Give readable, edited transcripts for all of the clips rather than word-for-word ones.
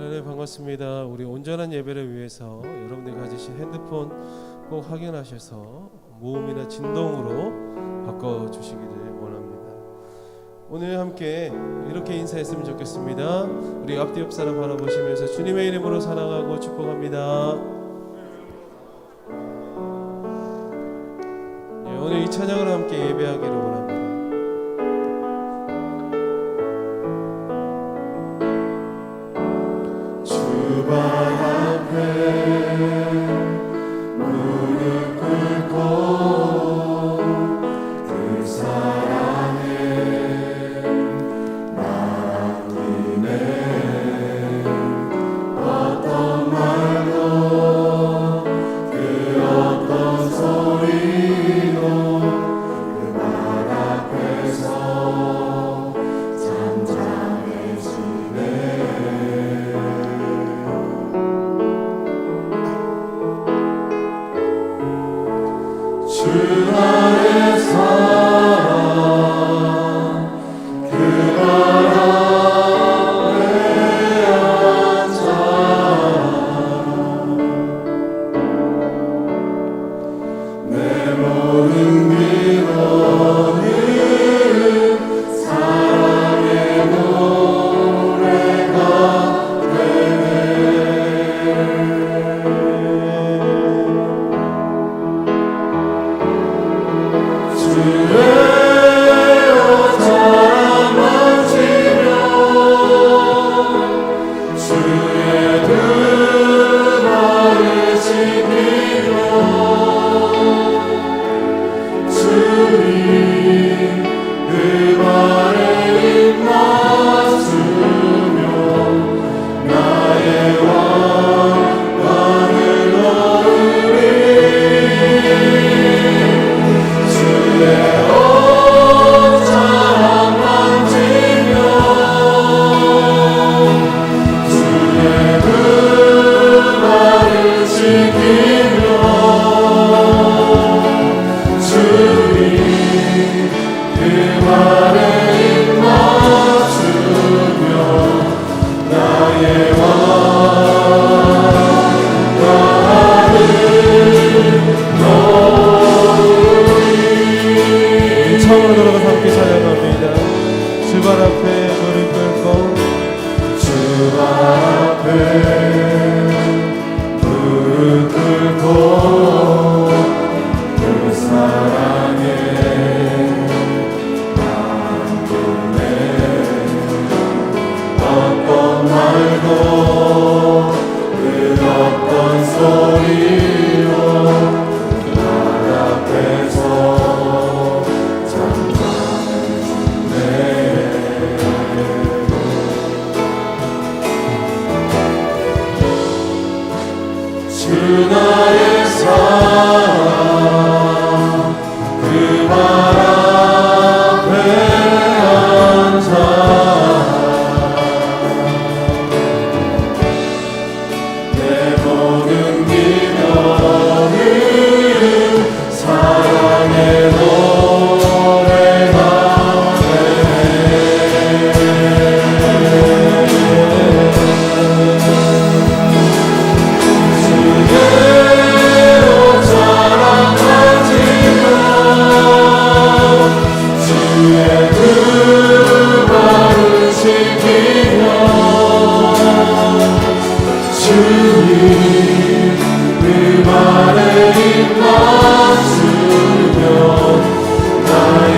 하나님 반갑습니다. 우리 온전한 예배를 위해서 여러분들이 가지신 핸드폰 꼭 확인하셔서 모음이나 진동으로 바꿔주시기를 원합니다. 오늘 함께 이렇게 인사했으면 좋겠습니다. 우리 앞뒤 옆 사람 바라보시면서 주님의 이름으로 사랑하고 축복합니다. 오늘 이 찬양을 함께 예배하기를 원합니다. 주발 앞에 무릎 꿇고 그 사랑에 맡기네. 어떤 말도 그 어떤 소리도 그 말 앞에서 잠잠해지네. 주 나의 사랑 그 말 앞에 앉아 내 모든 민원은 사랑의 노래가 되네. 주의 옷자락만 지며 주의 두 발을 지키며 주님 그 발에 입 맞추며 나의 왕관을 얻으리. 주의 옷자락 만지며 주의 그 발을 지키며 주님 그 발에 입 맞추며 나의 처음으로 돌아가서 함께 찬양합니다. 주발 앞에 무릎 꿇고 주발 앞에 무릎 꿇고 그 사랑에 맡기네. 어떤 말도 그 어떤 소리도 그 말 앞에서 잠잠해지네. 주 나의 사랑 그 말 앞에 앉아 내 모든 기도는 사랑의 노래가 주의 그 발을 지키며 주님 그 발에 입 맞추며 나의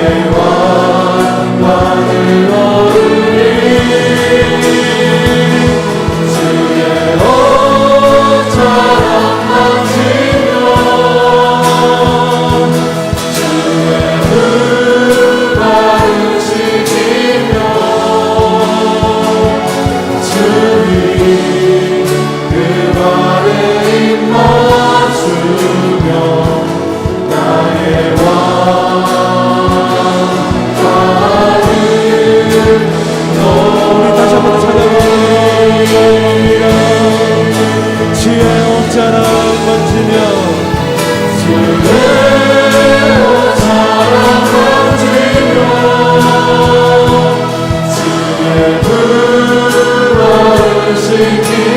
왕관을 얻으리. 주의 옷자락 만지며 주의 그 발을 지키며 주님 그 발에 입 맞추며 나의 우리 다시 한번 찬양합니다. 주의 옷자락 만지며 주의 옷자락 만지며 주의 그 발을 지키며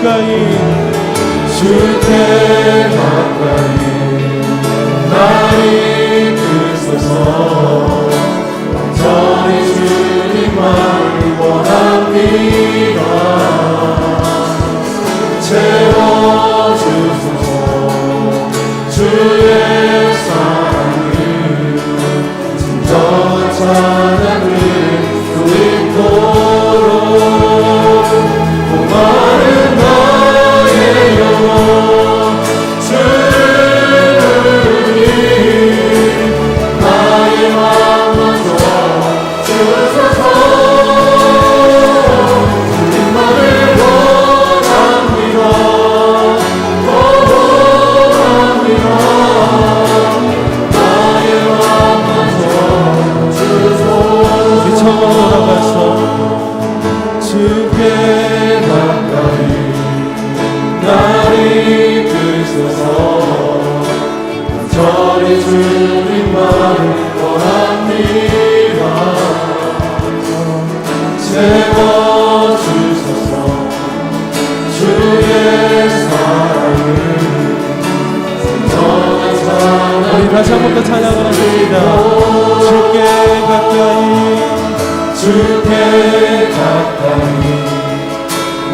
가까이 주께 가까이 나를 이끄소서 완전히 주님만을 원합니다. 채워주소서 주의 사랑을 진정한 찬양을 누리도록 목마른 나의 영혼 주를 위해 나의 맘만 도와주소서. 주님만을 원합니다. 원합니다. 나의 맘만 도와주소서. 우리 처음으로 돌아가서 주께 가까이 나를 이끄소서 완전히 주님만을 원합니다. 채워주소서 주의 사랑을 진정한 사랑을 우리 다시 한 번 더 찬양을 하십니다. 주께 가까이 주께 가까이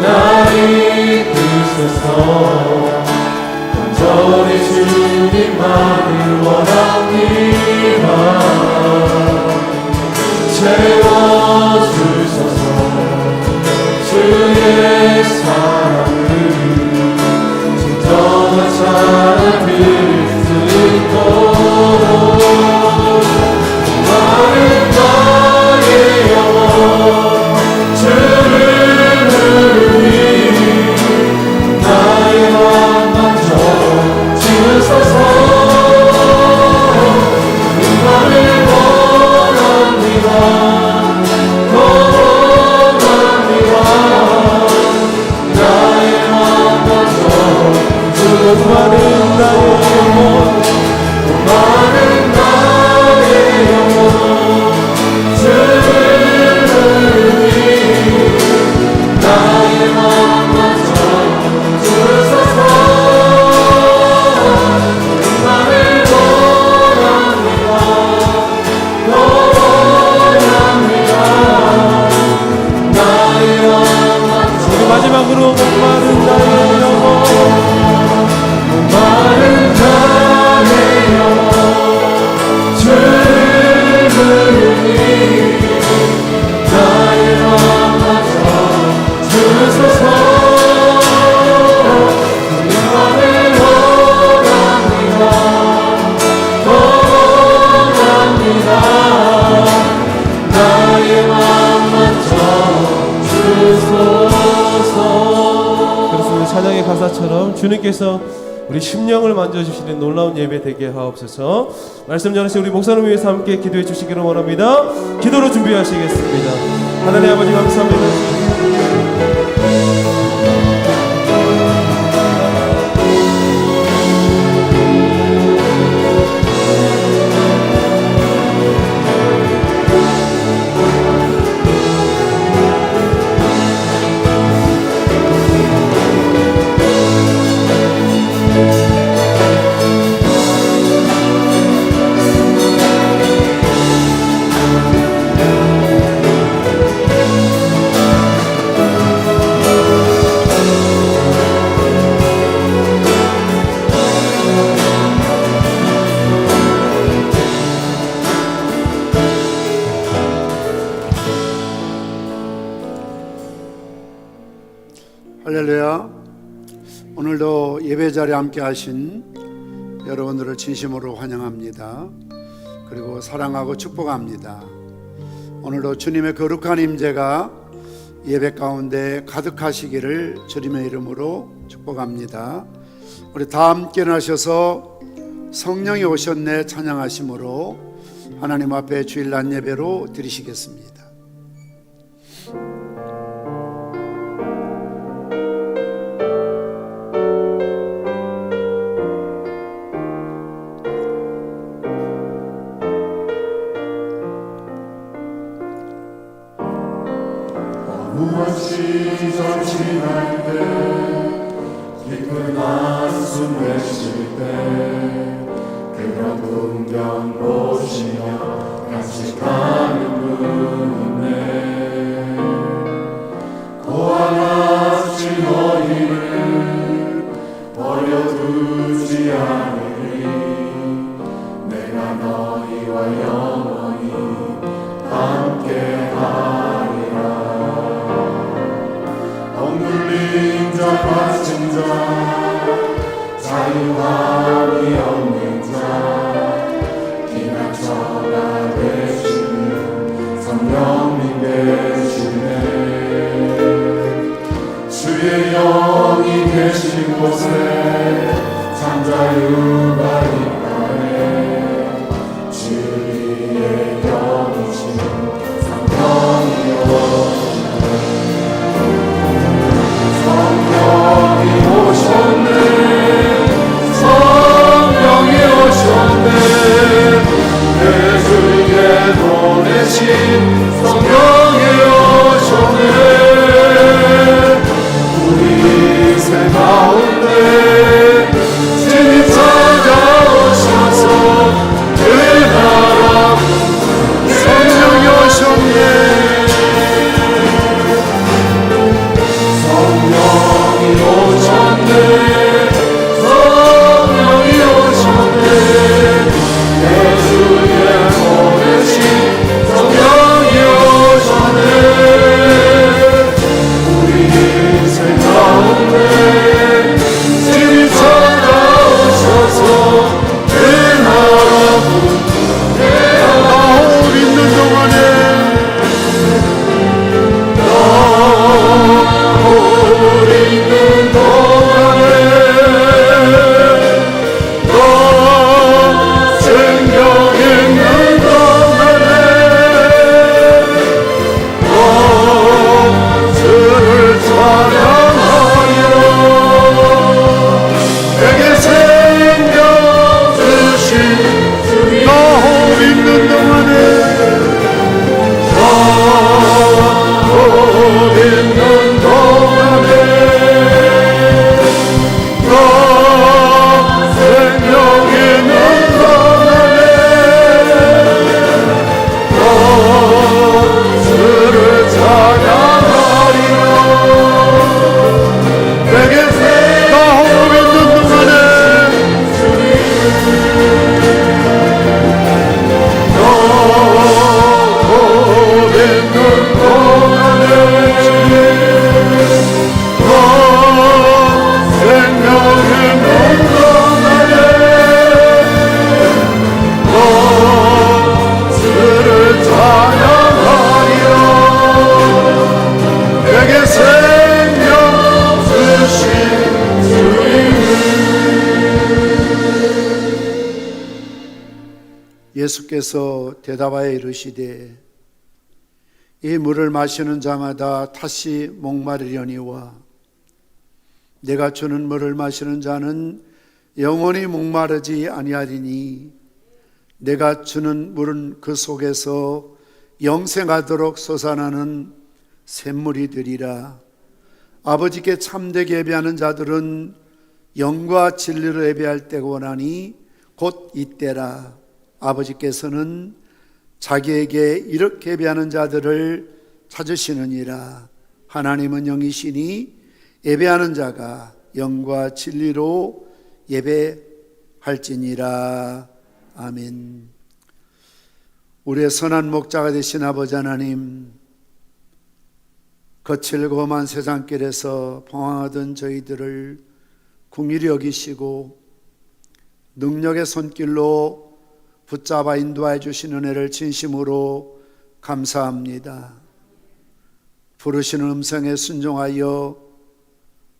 나를 이끄소서 완전히 주님만을 원합니다. 채워주소서 주의 사랑을 진정한 사랑을 듣도록 나는 나의 영혼 주를 위해 나의 맘만 주소서. 나를 원합니다. 원합니다. 나의 맘만 주소서. 많은 나의 영혼 많은 나의 영혼 주를 위해 나의 맘만 주소서. 나를 원합니다. 원합니다. 나의 맘만 우리 마지막으로 목마른 나의 영혼 많은 나의 영혼 주를 위해 나의 맘만 주소서. 나를 원합니다. 원합니다. 나의 맘만 주소서. 그렇습니다. 찬양의 가사처럼 주님께서 우리 심령을 만져주시는 놀라운 예배 되게 하옵소서. 말씀 전하신 우리 목사님 위해서 함께 기도해 주시기를 원합니다. 기도로 준비하시겠습니다. 하나님 아버지 감사합니다. 할렐루야. 오늘도 예배 자리에 함께 하신 여러분들을 진심으로 환영합니다. 그리고 사랑하고 축복합니다. 오늘도 주님의 거룩한 임재가 예배 가운데 가득하시기를 주님의 이름으로 축복합니다. 우리 다 함께 나셔서 성령이 오셨네 찬양하심으로 하나님 앞에 주일 낮 예배로 드리시겠습니다. 무엇이 전 지날 때 한숨 내쉴 때 그런 풍경 보시며 간직하는 분 있네. 고와 같이 너희를 버려두지 않으리. 내가 너희와 영원히 함께하리라. 억눌린 자 갇힌 자 자유함이 없는 자 기나처가 되시는 성령님 되시네. 주의 영이 계신 곳에 잠자유가 있다네. 주의 영이신 성령이여 성령이 오셨네. 성령이 오셨네. 내 주위에 보내신 성령이 오셨네. 우리 인생 가운데 진히 찾아오셔서 그 나라 성령이 오셨네. 성령이 오셨네. 성령이 오셨네. 내 주에 보내신 성령이 오셨네. 우리 인생 가운데 진히 찾아오셔서 그 나라 나홀 있는 동안에 예수께서 대답하여 이르시되 이 물을 마시는 자마다 다시 목마르려니와 내가 주는 물을 마시는 자는 영원히 목마르지 아니하리니 내가 주는 물은 그 속에서 영생하도록 솟아나는 샘물이 되리라. 아버지께 참되게 예배하는 자들은 영과 진리로 예배할 때가 오나니 곧 이때라. 아버지께서는 자기에게 이렇게 예배하는 자들을 찾으시느니라. 하나님은 영이시니 예배하는 자가 영과 진리로 예배할지니라. 아멘. 우리의 선한 목자가 되신 아버지 하나님, 거칠고 험한 세상길에서 방황하던 저희들을 긍휼히 여기시고 능력의 손길로 붙잡아 인도해 주신 은혜를 진심으로 감사합니다. 부르시는 음성에 순종하여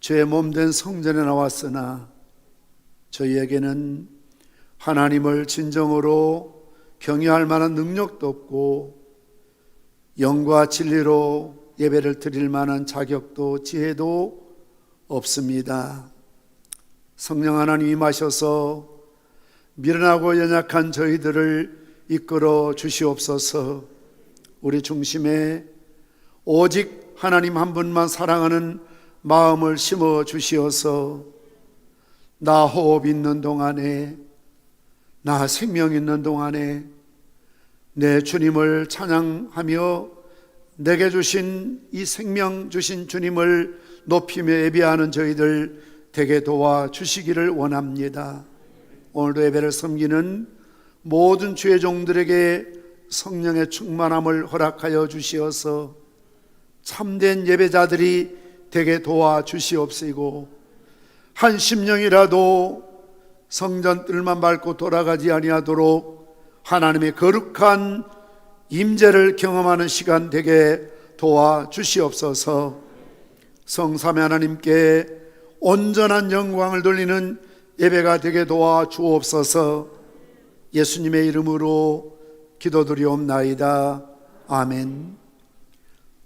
죄의 몸된 성전에 나왔으나 저희에게는 하나님을 진정으로 경외할 만한 능력도 없고 영과 진리로 예배를 드릴 만한 자격도 지혜도 없습니다. 성령 하나님 임하셔서 미련하고 연약한 저희들을 이끌어 주시옵소서. 우리 중심에 오직 하나님 한 분만 사랑하는 마음을 심어 주시어서 나 호흡 있는 동안에, 나 생명 있는 동안에 내 주님을 찬양하며 내게 주신 이 생명 주신 주님을 높이며 예배하는 저희들 되게 도와주시기를 원합니다. 오늘도 예배를 섬기는 모든 주의 종들에게 성령의 충만함을 허락하여 주시어서 참된 예배자들이 되게 도와주시옵시고, 한 심령이라도 성전 뜰만 밟고 돌아가지 아니하도록 하나님의 거룩한 임재를 경험하는 시간 되게 도와주시옵소서. 성삼위 하나님께 온전한 영광을 돌리는 예배가 되게 도와주옵소서. 예수님의 이름으로 기도드리옵나이다. 아멘.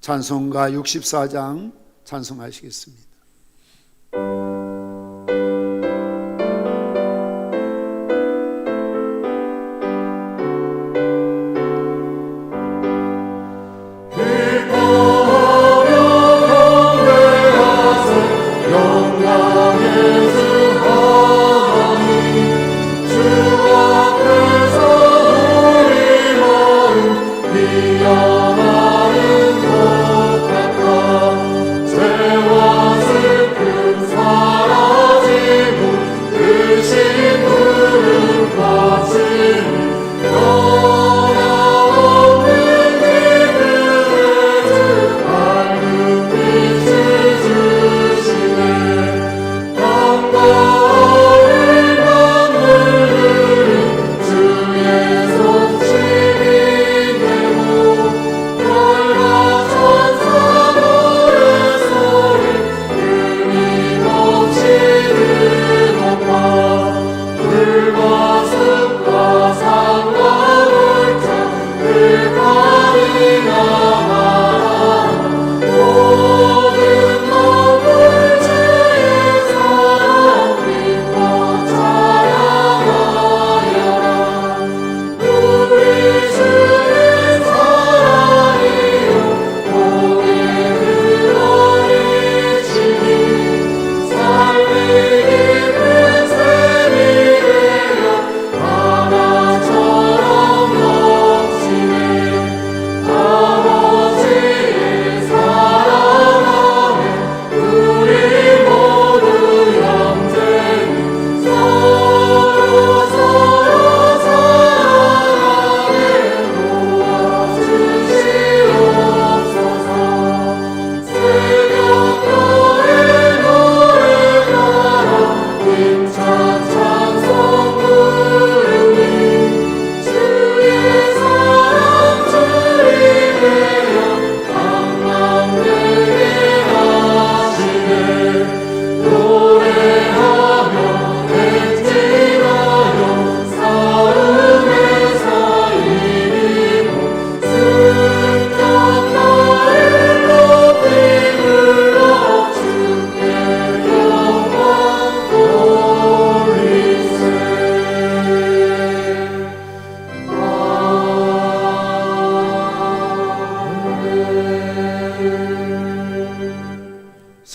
찬송가 64장 찬송하시겠습니다.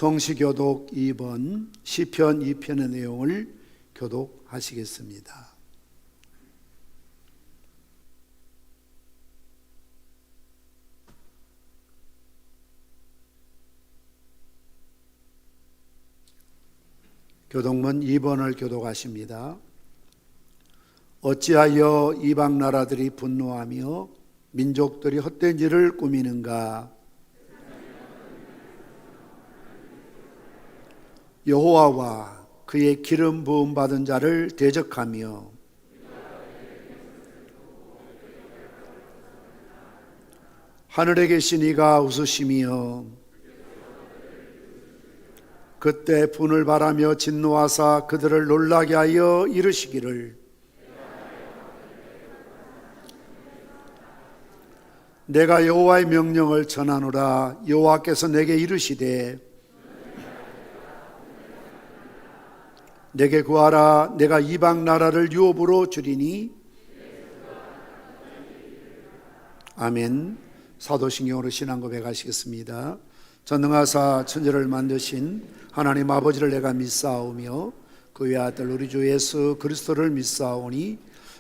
성시교독 2번 시편 2편의 내용을 교독하시겠습니다. 교독문 2번을 교독하십니다. 어찌하여 이방 나라들이 분노하며 민족들이 헛된 일을 꾸미는가? 여호와와 그의 기름 부음 받은 자를 대적하며 하늘에 계신 이가 웃으시며 그때 분을 바라며 진노하사 그들을 놀라게 하여 이르시기를 내가 여호와의 명령을 전하노라. 여호와께서 내게 이르시되 내게 구하라. 내가 이방 나라를 유업으로 주리니. 아멘. 사도신경으로 신앙 고백하시겠습니다. 전능하사 천지를 만드신 하나님 아버지를 내가 믿사오며 그 그의 아들 우리 주 예수 그리스도를 믿사오니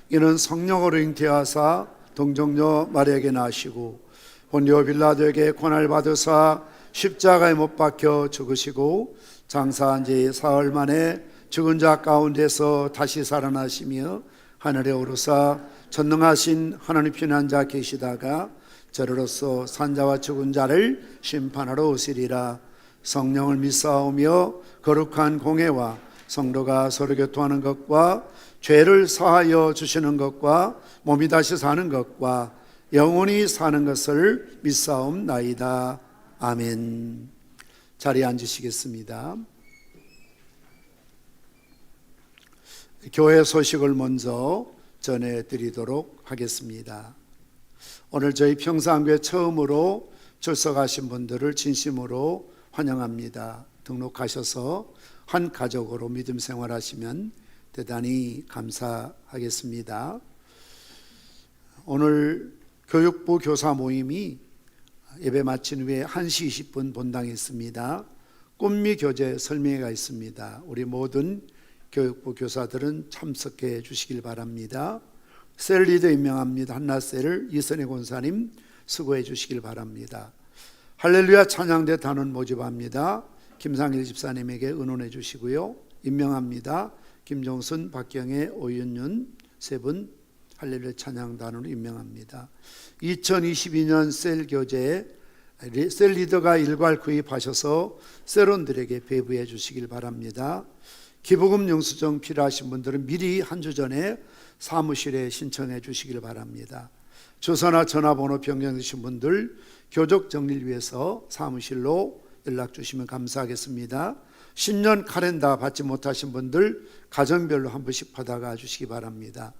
이는 성령으로 잉태하사 동정녀 마리아에게 나시고 본디오 빌라도에게 고난을 받으사 십자가에 못 박혀 죽으시고 장사한 지 사흘 만에 죽은 자 가운데서 다시 살아나시며 하늘에 오르사 전능하신 하나님 편한 자 계시다가 저로서 산자와 죽은 자를 심판하러 오시리라. 성령을 믿사오며 거룩한 공회와 성도가 서로 교통하는 것과 죄를 사하여 주시는 것과 몸이 다시 사는 것과 영원히 사는 것을 믿사옵나이다. 아멘. 자리에 앉으시겠습니다. 교회 소식을 먼저 전해드리도록 하겠습니다. 오늘 저희 평산교회 처음으로 출석하신 분들을 진심으로 환영합니다. 등록하셔서 한 가족으로 믿음 생활하시면 대단히 감사하겠습니다. 오늘 교육부 교사 모임이 예배 마친 후에 1시 20분 본당에 있습니다. 꿈미 교재 설명회가 있습니다. 우리 모든 교육부 교사들은 참석해 주시길 바랍니다. 셀 리더 임명합니다. 한나셀을 이선혜 권사님 수고해 주시길 바랍니다. 할렐루야 찬양대 단원 모집합니다. 김상일 집사님에게 의논해 주시고요. 임명합니다. 김종순, 박경애, 오윤윤 세 분 할렐루야 찬양 단원으로 임명합니다. 2022년 셀 교재에 셀 리더가 일괄 구입하셔서 셀원들에게 배부해 주시길 바랍니다. 기부금 영수증 필요하신 분들은 미리 한 주 전에 사무실에 신청해 주시길 바랍니다. 주소나 전화번호 변경되신 분들 교적 정리를 위해서 사무실로 연락 주시면 감사하겠습니다. 신년 카렌다 받지 못하신 분들 가정별로 한 번씩 받아가 주시기 바랍니다.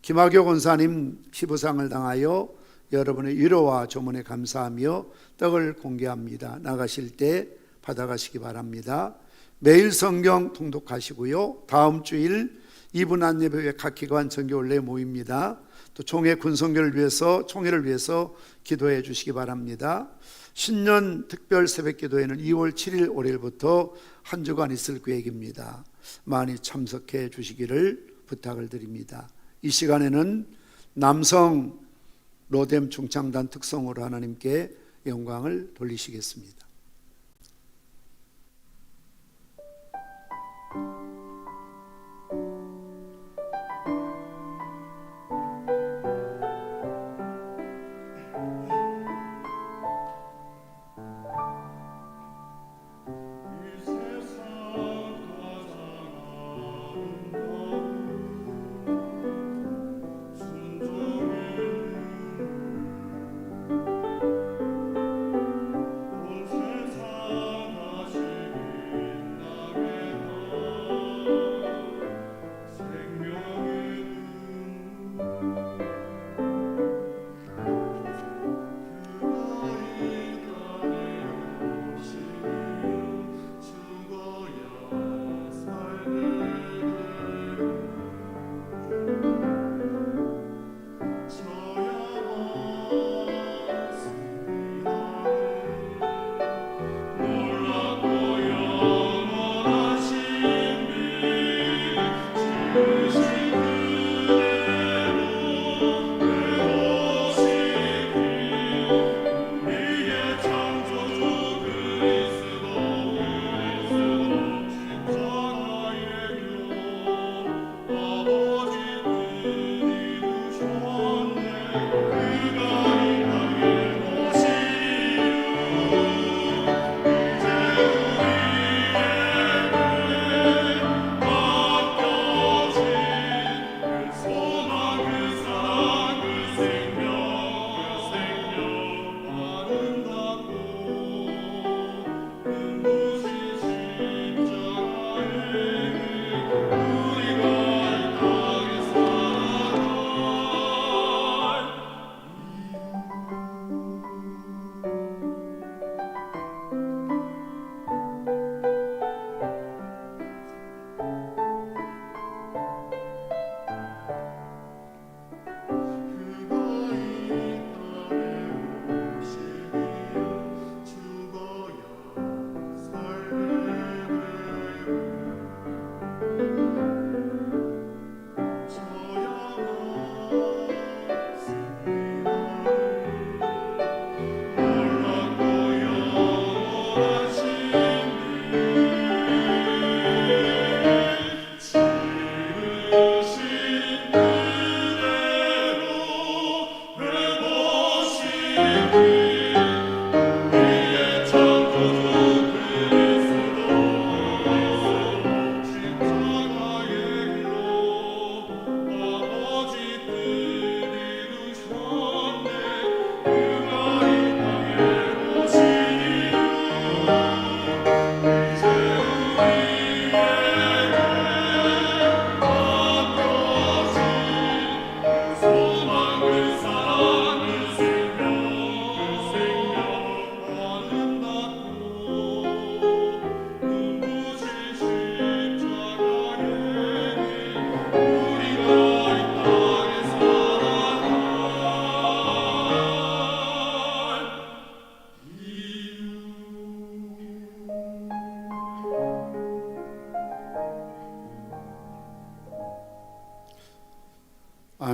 김학효 권사님 피부상을 당하여 여러분의 위로와 조문에 감사하며 떡을 공개합니다. 나가실 때 받아가시기 바랍니다. 매일 성경 통독하시고요. 다음 주일 2분 안예배 각기관 정교원래 모입니다. 또 총회 군성교를 위해서 총회를 위해서 기도해 주시기 바랍니다. 신년 특별 새벽 기도회는 2월 7일 월요일부터 한 주간 있을 계획입니다. 많이 참석해 주시기를 부탁을 드립니다. 이 시간에는 남성 로뎀 중창단 특성으로 하나님께 영광을 돌리시겠습니다. 온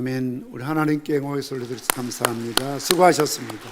아멘. 우리 하나님께 영광의 소리 드리서 감사합니다. 수고하셨습니다.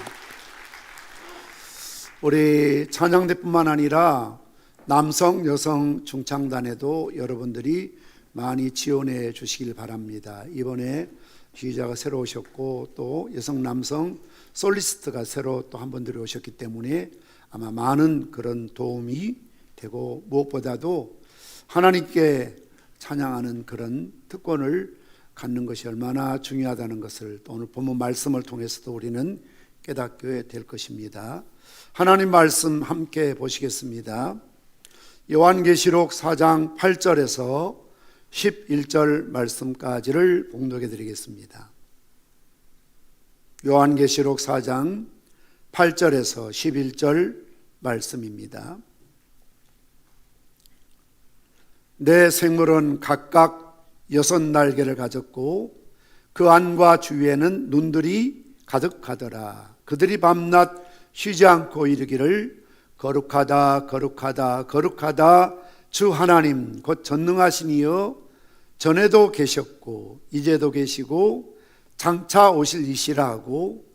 우리 찬양대뿐만 아니라 남성, 여성 중창단에도 여러분들이 많이 지원해 주시길 바랍니다. 이번에 지휘자가 새로 오셨고 또 여성, 남성 솔리스트가 새로 또 한 번 들어오셨기 때문에 아마 많은 그런 도움이 되고 무엇보다도 하나님께 찬양하는 그런 특권을 갖는 것이 얼마나 중요하다는 것을 또 오늘 본문 말씀을 통해서도 우리는 깨닫게 될 것입니다. 하나님 말씀 함께 보시겠습니다. 요한계시록 4장 8절에서 11절 말씀까지를 봉독해 드리겠습니다. 요한계시록 4장 8절에서 11절 말씀입니다. 내 생물은 각각 6 날개를 가졌고 그 안과 주위에는 눈들이 가득하더라. 그들이 밤낮 쉬지 않고 이르기를 거룩하다 거룩하다 거룩하다 주 하나님 곧 전능하신 이여 전에도 계셨고 이제도 계시고 장차 오실 이시라 하고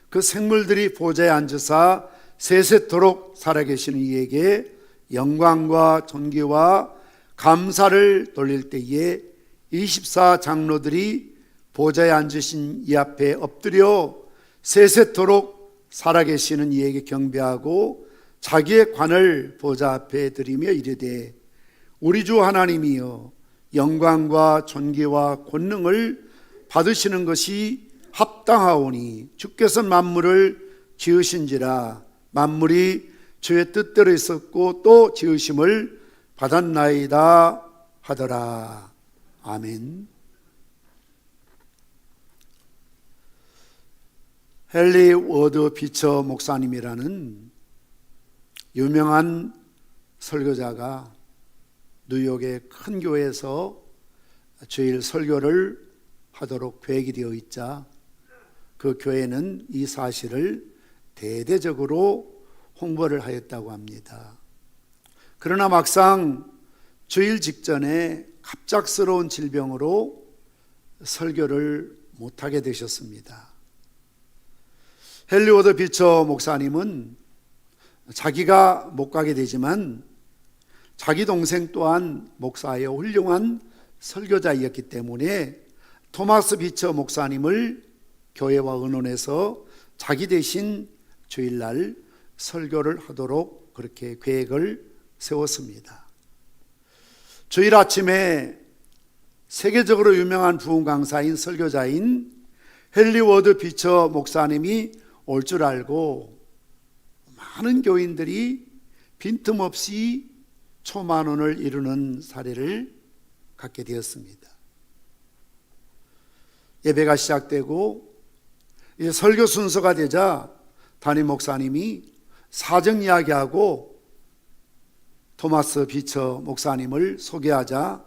그 생물들이 보좌에 앉으사 세세토록 살아계시는 이에게 영광과 존귀와 감사를 돌릴 때에 24 장로들이 보좌에 앉으신 이 앞에 엎드려 세세토록 살아계시는 이에게 경배하고 자기의 관을 보좌 앞에 드리며 이르되 우리 주 하나님이여 영광과 존귀와 권능을 받으시는 것이 합당하오니 주께서 만물을 지으신지라 만물이 주의 뜻대로 있었고 또 지으심을 받았나이다 하더라. 아멘. 헨리 워드 비처 목사님이라는 유명한 설교자가 뉴욕의 큰 교회에서 주일 설교를 하도록 계획이 되어 있자 그 교회는 이 사실을 대대적으로 홍보를 하였다고 합니다. 그러나 막상 주일 직전에 갑작스러운 질병으로 설교를 못하게 되셨습니다. 헨리 워드 비처 목사님은 자기가 못 가게 되지만 자기 동생 또한 목사여 훌륭한 설교자이었기 때문에 토마스 비처 목사님을 교회와 의논해서 자기 대신 주일날 설교를 하도록 그렇게 계획을 세웠습니다. 주일 아침에 세계적으로 유명한 부흥 강사인 설교자인 헨리 워드 비처 목사님이 올 줄 알고 많은 교인들이 빈틈없이 초만원을 이루는 사례를 갖게 되었습니다. 예배가 시작되고 이제 설교 순서가 되자 담임 목사님이 사정 이야기하고 토마스 비처 목사님을 소개하자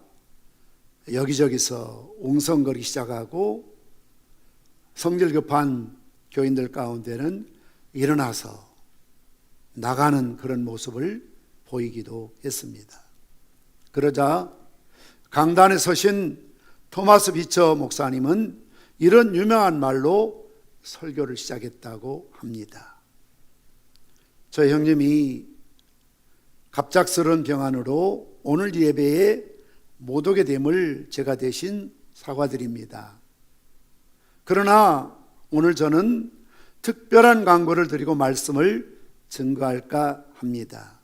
여기저기서 웅성거리기 시작하고 성질 급한 교인들 가운데는 일어나서 나가는 그런 모습을 보이기도 했습니다. 그러자 강단에 서신 토마스 비처 목사님은 이런 유명한 말로 설교를 시작했다고 합니다. 저희 형님이 갑작스러운 병환으로 오늘 예배에 못 오게 됨을 제가 대신 사과드립니다. 그러나 오늘 저는 특별한 간구를 드리고 말씀을 증거할까 합니다.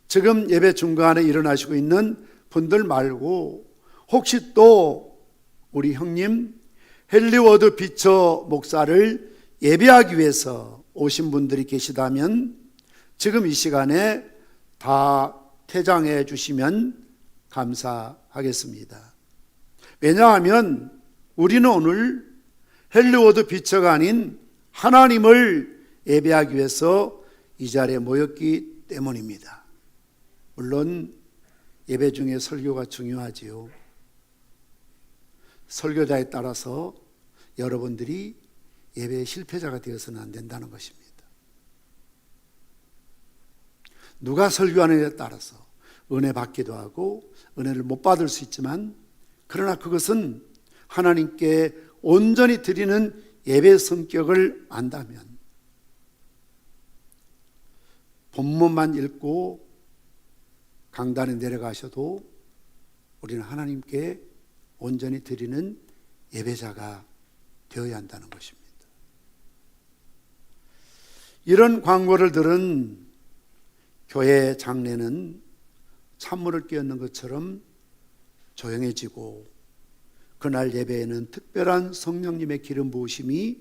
지금 예배 중간에 일어나시고 있는 분들 말고 혹시 또 우리 형님 헨리 워드 비처 목사를 예배하기 위해서 오신 분들이 계시다면 지금 이 시간에 다 퇴장해 주시면 감사하겠습니다. 왜냐하면 우리는 오늘 헨리 워드 비처가 아닌 하나님을 예배하기 위해서 이 자리에 모였기 때문입니다. 물론 예배 중에 설교가 중요하지요. 설교자에 따라서 여러분들이 예배의 실패자가 되어서는 안 된다는 것입니다. 누가 설교하느냐에 따라서 은혜 받기도 하고 은혜를 못 받을 수 있지만 그러나 그것은 하나님께 온전히 드리는 예배 성격을 안다면 본문만 읽고 강단에 내려가셔도 우리는 하나님께 온전히 드리는 예배자가 되어야 한다는 것입니다. 이런 광고를 들은 교회 장례는 찬물을 끼얹는 것처럼 조용해지고 그날 예배에는 특별한 성령님의 기름 부으심이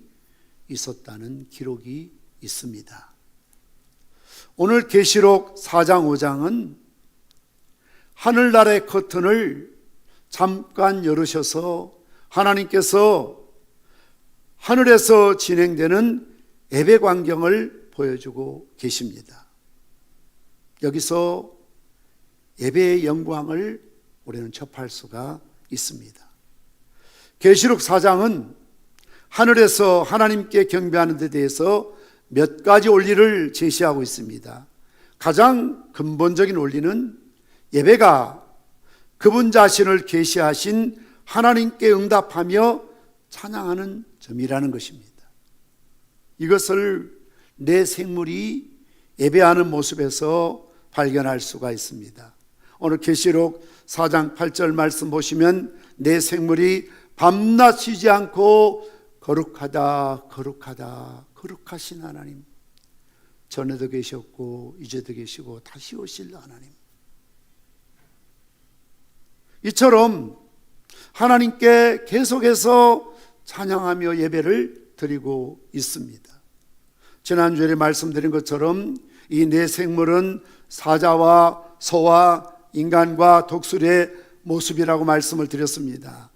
있었다는 기록이 있습니다. 오늘 계시록 4장 5장은 하늘나라의 커튼을 잠깐 열으셔서 하나님께서 하늘에서 진행되는 예배 광경을 보여주고 계십니다. 여기서 예배의 영광을 우리는 접할 수가 있습니다. 계시록 4장은 하늘에서 하나님께 경배하는 데 대해서 몇 가지 원리를 제시하고 있습니다. 가장 근본적인 원리는 예배가 그분 자신을 계시하신 하나님께 응답하며 찬양하는 점이라는 것입니다. 이것을 내 생물이 예배하는 모습에서 발견할 수가 있습니다. 오늘 계시록 4장 8절 말씀 보시면 내 생물이 밤낮 쉬지 않고 거룩하다 거룩하다 거룩하신 하나님, 전에도 계셨고 이제도 계시고 다시 오실 하나님, 이처럼 하나님께 계속해서 찬양하며 예배를 드리고 있습니다. 지난주에 말씀드린 것처럼 이 네 생물은 사자와 소와 인간과 독수리의 모습이라고 말씀을 드렸습니다.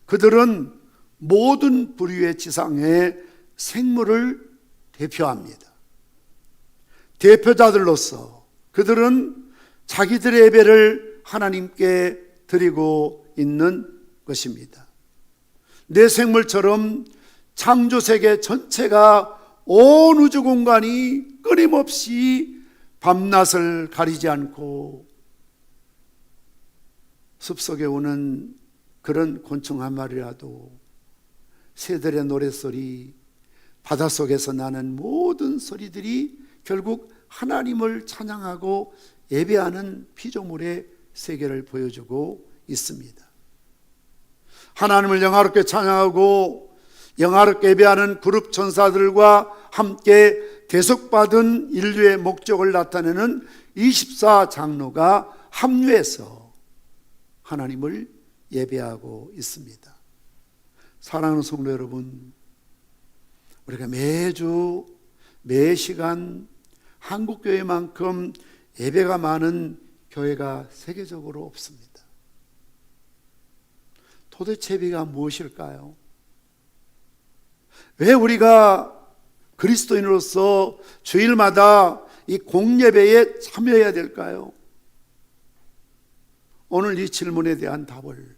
그들은 모든 부류의 지상의 생물을 대표합니다. 대표자들로서 그들은 자기들의 예배를 하나님께 드리고 있는 것입니다. 내 생물처럼 창조세계 전체가 온 우주 공간이 끊임없이 밤낮을 가리지 않고 숲속에 오는 그런 곤충 한 마리라도, 새들의 노랫소리, 바닷속에서 나는 모든 소리들이 결국 하나님을 찬양하고 예배하는 피조물의 세계를 보여주고 있습니다. 하나님을 영화롭게 찬양하고 영화롭게 예배하는 그룹 천사들과 함께 대속받은 인류의 목적을 나타내는 24장로가 합류해서 하나님을 예배하고 있습니다. 사랑하는 성도 여러분, 우리가 매주 매 시간 한국교회만큼 예배가 많은 교회가 세계적으로 없습니다. 도대체 예배가 무엇일까요? 왜 우리가 그리스도인으로서 주일마다 이 공예배에 참여해야 될까요? 오늘 이 질문에 대한 답을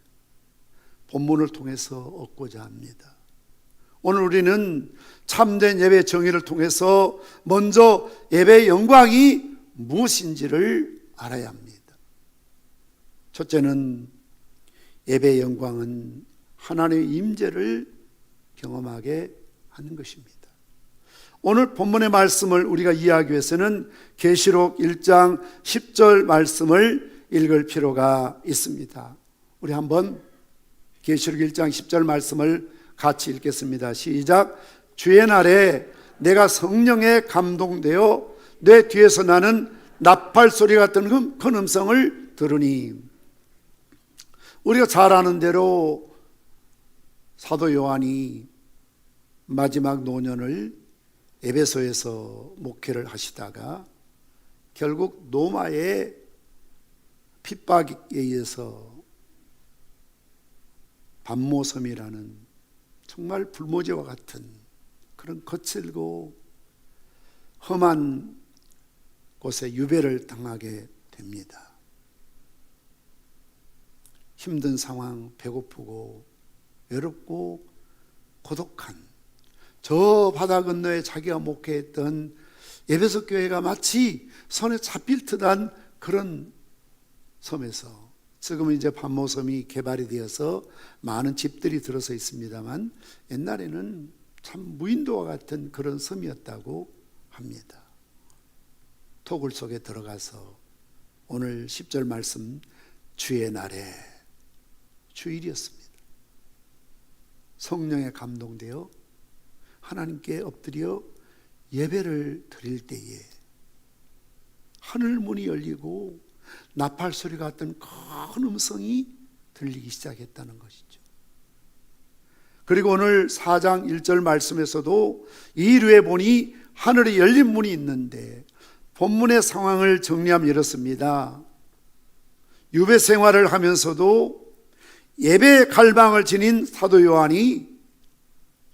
본문을 통해서 얻고자 합니다. 오늘 우리는 참된 예배 정의를 통해서 먼저 예배의 영광이 무엇인지를 알아야 합니다. 첫째는 예배의 영광은 하나님의 임재를 경험하게 하는 것입니다. 오늘 본문의 말씀을 우리가 이해하기 위해서는 계시록 1장 10절 말씀을 읽을 필요가 있습니다. 우리 한번 계시록 1장 10절 말씀을 같이 읽겠습니다. 시작. 주의 날에 내가 성령에 감동되어 내 뒤에서 나는 나팔 소리 같은 큰 음성을 들으니, 우리가 잘 아는 대로 사도 요한이 마지막 노년을 에베소에서 목회를 하시다가 결국 로마의 핍박에 의해서 반모섬이라는 정말 불모지와 같은 그런 거칠고 험한 곳에 유배를 당하게 됩니다. 힘든 상황, 배고프고 외롭고 고독한 저 바다 건너에 자기가 목회했던 에베소 교회가 마치 손에 잡힐 듯한 그런 섬에서 지금은 이제 반모섬이 개발이 되어서 많은 집들이 들어서 있습니다만 옛날에는 참 무인도와 같은 그런 섬이었다고 합니다. 토굴 속에 들어가서 오늘 10절 말씀 주의 날에 주일이었습니다. 성령에 감동되어 하나님께 엎드려 예배를 드릴 때에 하늘 문이 열리고 나팔 소리 같은 큰 음성이 들리기 시작했다는 것이죠. 그리고 오늘 4장 1절 말씀에서도 이르에 보니 하늘에 열린 문이 있는데 본문의 상황을 정리하면 이렇습니다. 유배 생활을 하면서도 예배 갈망을 지닌 사도 요한이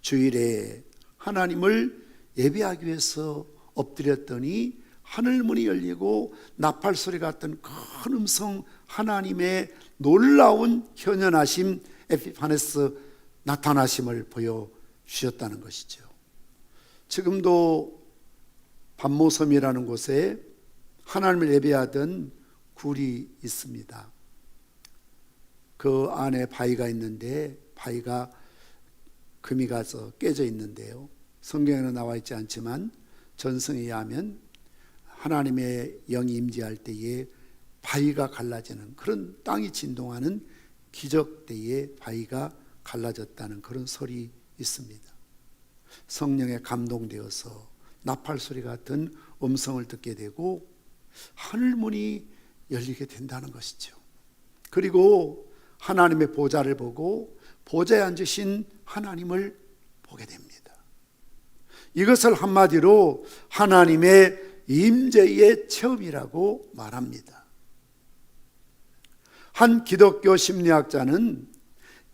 주일에 하나님을 예배하기 위해서 엎드렸더니 하늘문이 열리고 나팔 소리 같은 큰 음성, 하나님의 놀라운 현현하심, 에피파네스 나타나심을 보여주셨다는 것이죠. 지금도 반모섬이라는 곳에 하나님을 예배하던 굴이 있습니다. 그 안에 바위가 있는데 바위가 금이 가서 깨져 있는데요, 성경에는 나와 있지 않지만 전승에 의하면 하나님의 영이 임재할 때에 바위가 갈라지는, 그런 땅이 진동하는 기적 때에 바위가 갈라졌다는 그런 설이 있습니다. 성령에 감동되어서 나팔 소리 같은 음성을 듣게 되고 하늘문이 열리게 된다는 것이죠. 그리고 하나님의 보좌를 보고 보좌에 앉으신 하나님을 보게 됩니다. 이것을 한마디로 하나님의 임재의 체험이라고 말합니다. 한 기독교 심리학자는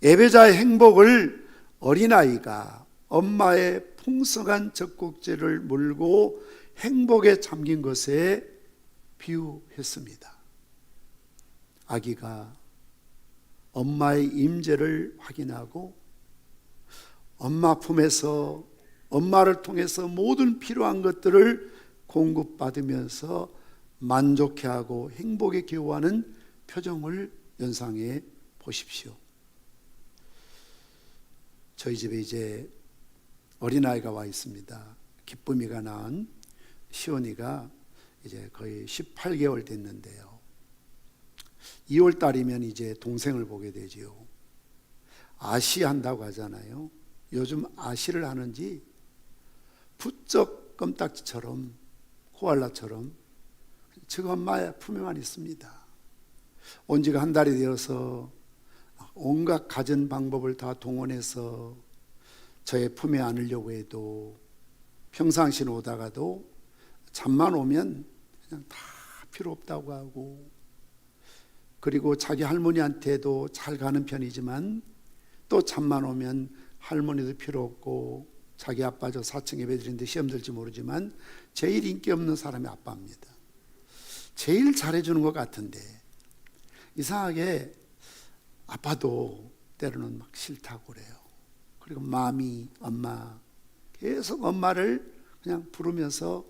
예배자의 행복을 어린아이가 엄마의 풍성한 젖꼭지를 물고 행복에 잠긴 것에 비유했습니다. 아기가 엄마의 임재를 확인하고 엄마 품에서 엄마를 통해서 모든 필요한 것들을 공급받으면서 만족해하고 행복에 기호하는 표정을 연상해 보십시오. 저희 집에 이제 어린아이가 와 있습니다. 기쁨이가 낳은 시온이가 이제 거의 18개월 됐는데요, 2월 달이면 이제 동생을 보게 되지요. 아시한다고 하잖아요. 요즘 아시를 하는지 부쩍 껌딱지처럼 코알라처럼 지금 엄마의 품에만 있습니다. 온 지가 한 달이 되어서 온갖 갖은 방법을 다 동원해서 저의 품에 안으려고 해도 평상시에 오다가도 잠만 오면 그냥 다 필요 없다고 하고, 그리고 자기 할머니한테도 잘 가는 편이지만 또 잠만 오면 할머니도 필요 없고, 자기 아빠 저 4층 예배드리는데 시험 들지 모르지만 제일 인기 없는 사람이 아빠입니다. 제일 잘해주는 것 같은데 이상하게 아빠도 때로는 막 싫다고 그래요. 그리고 마미, 엄마, 계속 엄마를 그냥 부르면서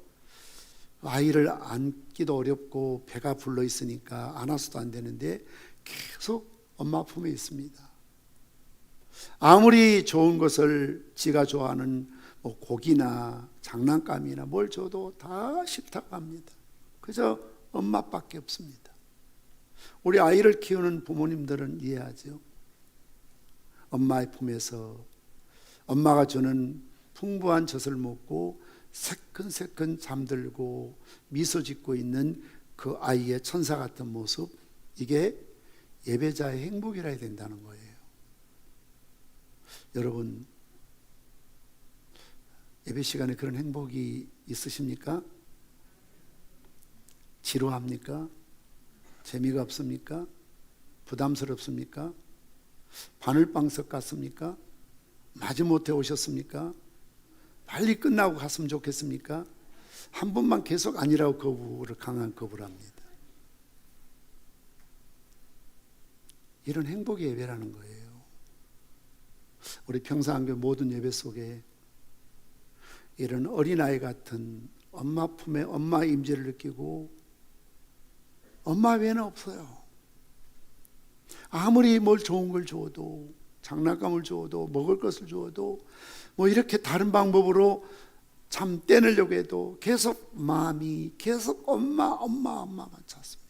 아이를 안기도 어렵고 배가 불러 있으니까 안아서도 안 되는데 계속 엄마 품에 있습니다. 아무리 좋은 것을 지가 좋아하는 뭐 고기나 장난감이나 뭘 줘도 다 싫다고 합니다. 그저 엄마밖에 없습니다. 우리 아이를 키우는 부모님들은 이해하죠. 엄마의 품에서 엄마가 주는 풍부한 젖을 먹고 새끈새끈 잠들고 미소 짓고 있는 그 아이의 천사 같은 모습, 이게 예배자의 행복이라 해야 된다는 거예요. 여러분, 예배 시간에 그런 행복이 있으십니까? 지루합니까? 재미가 없습니까? 부담스럽습니까? 바늘방석 같습니까? 마지못해 오셨습니까? 빨리 끝나고 갔으면 좋겠습니까? 한 번만 계속 아니라고 거부를, 강한 거부를 합니다. 이런 행복의 예배라는 거예요. 우리 평상교 모든 예배 속에 이런 어린아이 같은 엄마 품에 엄마의 임재를 느끼고, 엄마 외에는 없어요. 아무리 뭘 좋은 걸 줘도, 장난감을 줘도, 먹을 것을 줘도, 뭐 이렇게 다른 방법으로 참 떼내려고 해도 계속 마음이 계속 엄마만 찾습니다.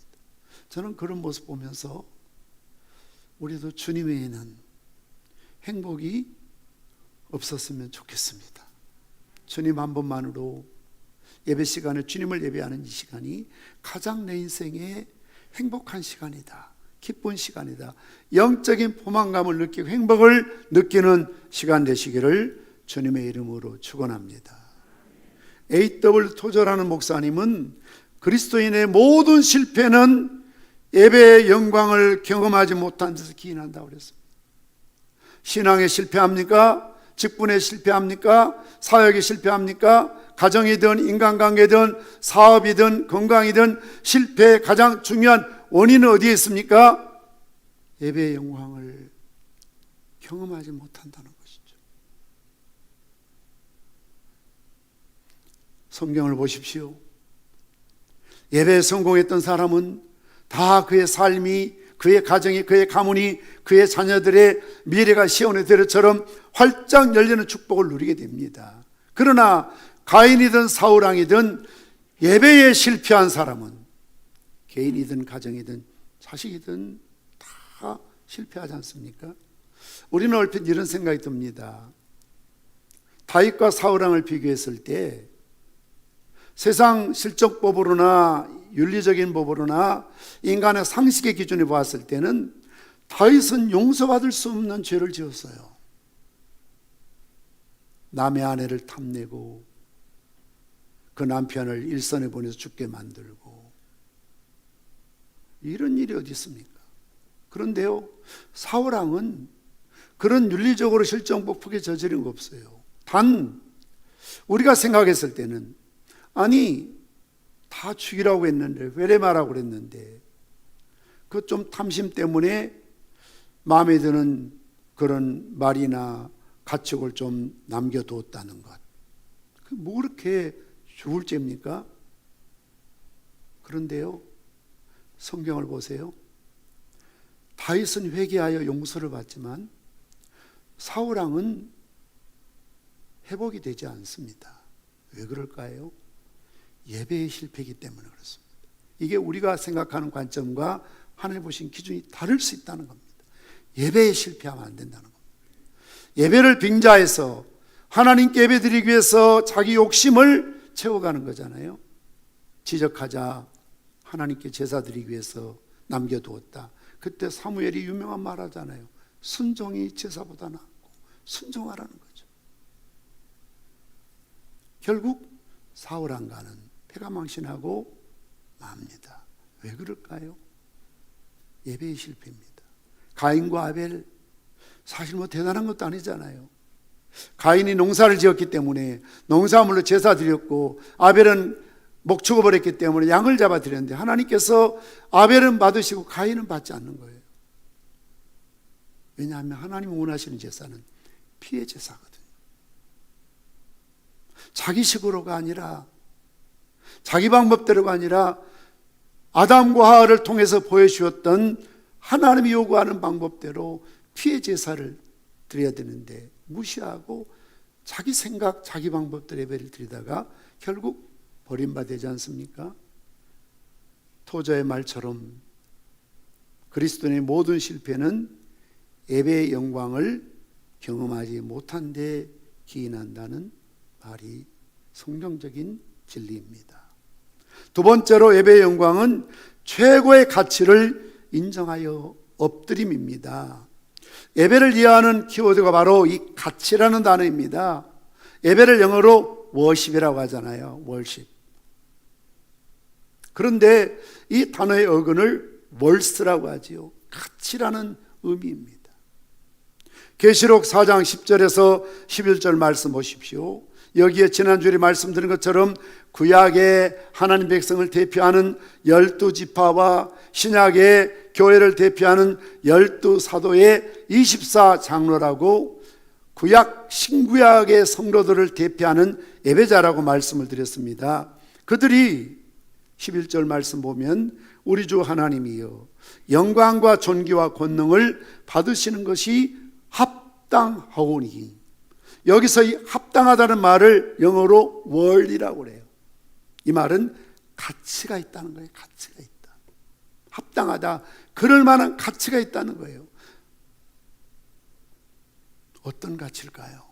저는 그런 모습 보면서 우리도 주님 외에는 행복이 없었으면 좋겠습니다. 주님 한 번만으로 예배 시간에 주님을 예배하는 이 시간이 가장 내 인생의 행복한 시간이다, 기쁜 시간이다, 영적인 포만감을 느끼고 행복을 느끼는 시간 되시기를 주님의 이름으로 축원합니다. A.W. 토저라는 목사님은 그리스도인의 모든 실패는 예배의 영광을 경험하지 못한 데서 기인한다고 그랬습니다. 신앙에 실패합니까? 직분에 실패합니까? 사역에 실패합니까? 가정이든 인간관계든 사업이든 건강이든 실패의 가장 중요한 원인은 어디에 있습니까? 예배의 영광을 경험하지 못한다는 것이죠. 성경을 보십시오. 예배에 성공했던 사람은 다 그의 삶이, 그의 가정이, 그의 가문이, 그의 자녀들의 미래가 시온의 대로처럼 활짝 열리는 축복을 누리게 됩니다. 그러나 가인이든 사울왕이든 예배에 실패한 사람은 개인이든 가정이든 자식이든 다 실패하지 않습니까? 우리는 얼핏 이런 생각이 듭니다. 다윗과 사울왕을 비교했을 때 세상 실적법으로나 윤리적인 법으로나 인간의 상식의 기준에 보았을 때는 다윗은 용서받을 수 없는 죄를 지었어요. 남의 아내를 탐내고 그 남편을 일선에 보내서 죽게 만들고, 이런 일이 어디 있습니까? 그런데요, 사울왕은 그런 윤리적으로 실정법하게 저지른 거 없어요. 단 우리가 생각했을 때는, 아니 다 죽이라고 했는데, 회례마라고 그랬는데, 그 좀 탐심 때문에 마음에 드는 그런 말이나 가축을 좀 남겨두었다는 것, 그 뭐 그렇게 죽을 죄입니까? 그런데요, 성경을 보세요. 다윗은 회개하여 용서를 받지만 사울왕은 회복이 되지 않습니다. 왜 그럴까요? 예배의 실패이기 때문에 그렇습니다. 이게 우리가 생각하는 관점과 하나님 보신 기준이 다를 수 있다는 겁니다. 예배에 실패하면 안 된다는 겁니다. 예배를 빙자해서 하나님께 예배드리기 위해서 자기 욕심을 채워가는 거잖아요. 지적하자 하나님께 제사 드리기 위해서 남겨두었다. 그때 사무엘이 유명한 말 하잖아요. 순종이 제사보다 낫고 순종하라는 거죠. 결국 사울왕과는 패가 망신하고 맙니다. 왜 그럴까요? 예배의 실패입니다. 가인과 아벨, 사실 뭐 대단한 것도 아니잖아요. 가인이 농사를 지었기 때문에 농사물로 제사 드렸고, 아벨은 목 죽어버렸기 때문에 양을 잡아 드렸는데, 하나님께서 아벨은 받으시고 가인은 받지 않는 거예요. 왜냐하면 하나님이 원하시는 제사는 피의 제사거든요. 자기 식으로가 아니라, 자기 방법대로가 아니라 아담과 하와를 통해서 보여주었던 하나님이 요구하는 방법대로 피의 제사를 드려야 되는데 무시하고 자기 생각, 자기 방법대로 예배를 드리다가 결국 버림받지 않습니까? 토저의 말처럼 그리스도인의 모든 실패는 예배의 영광을 경험하지 못한 데 기인한다는 말이 성경적인 진리입니다. 두 번째로 예배의 영광은 최고의 가치를 인정하여 엎드림입니다. 예배를 이해하는 키워드가 바로 이 가치라는 단어입니다. 예배를 영어로 worship이라고 하잖아요. worship. 그런데 이 단어의 어근을 worth라고 하지요. 가치라는 의미입니다. 계시록 4장 10절에서 11절 말씀 보십시오. 여기에 지난주에 말씀드린 것처럼 구약의 하나님 백성을 대표하는 12지파와 신약의 교회를 대표하는 12사도의 24장로라고 구약 신구약의 성도들을 대표하는 예배자라고 말씀을 드렸습니다. 그들이 11절 말씀 보면 우리 주 하나님이여 영광과 존귀와 권능을 받으시는 것이 합당하오니, 여기서 이 합당하다는 말을 영어로 worthy라고 그래요. 이 말은 가치가 있다는 거예요. 가치가 있다. 합당하다. 그럴 만한 가치가 있다는 거예요. 어떤 가치일까요?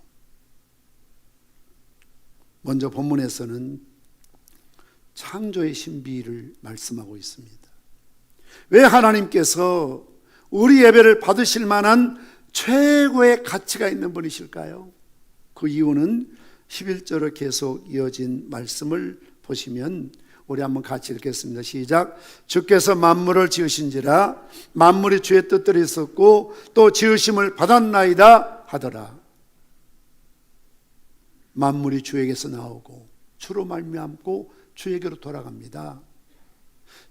먼저 본문에서는 창조의 신비를 말씀하고 있습니다. 왜 하나님께서 우리 예배를 받으실 만한 최고의 가치가 있는 분이실까요? 그 이유는 11절로 계속 이어진 말씀을 보시면 우리 한번 같이 읽겠습니다. 시작. 주께서 만물을 지으신지라 만물이 주의 뜻대로 있었고 또 지으심을 받았나이다 하더라. 만물이 주에게서 나오고 주로 말미암고 주에게로 돌아갑니다.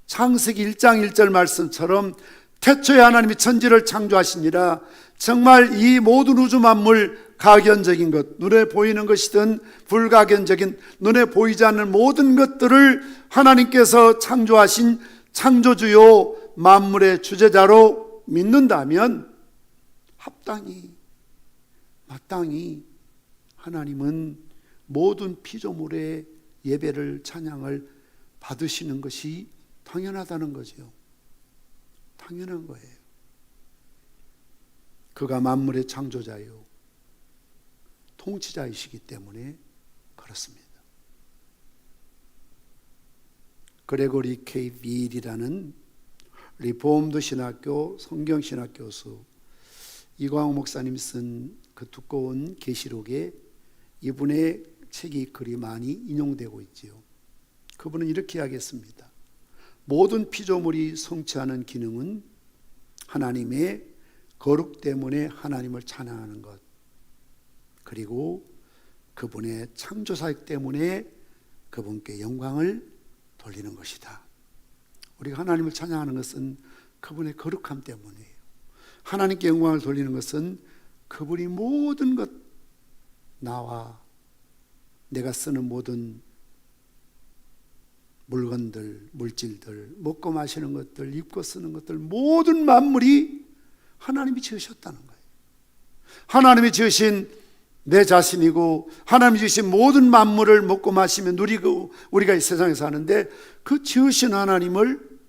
창세기 1장 1절 말씀처럼 태초에 하나님이 천지를 창조하시니라. 정말 이 모든 우주 만물, 가견적인 것, 눈에 보이는 것이든 불가견적인 눈에 보이지 않는 모든 것들을 하나님께서 창조하신 창조주요 만물의 주재자로 믿는다면 합당히 마땅히 하나님은 모든 피조물의 예배를 찬양을 받으시는 것이 당연하다는 거죠. 당연한 거예요. 그가 만물의 창조자요 통치자이시기 때문에 그렇습니다. 그레고리 K. 빌이라는 리포엄드 신학교 성경신학 교수 이광호 목사님이 쓴 그 두꺼운 계시록에 이분의 책이 그리 많이 인용되고 있지요. 그분은 이렇게 이야기했습니다. 모든 피조물이 성취하는 기능은 하나님의 거룩 때문에 하나님을 찬양하는 것, 그리고 그분의 창조사역 때문에 그분께 영광을 돌리는 것이다. 우리가 하나님을 찬양하는 것은 그분의 거룩함 때문이에요. 하나님께 영광을 돌리는 것은 그분이 모든 것, 나와 내가 쓰는 모든 물건들, 물질들, 먹고 마시는 것들, 입고 쓰는 것들, 모든 만물이 하나님이 지으셨다는 거예요. 하나님이 지으신 내 자신이고 하나님이 지으신 모든 만물을 먹고 마시며 누리고 우리가 이 세상에 사는데 그 지으신 하나님을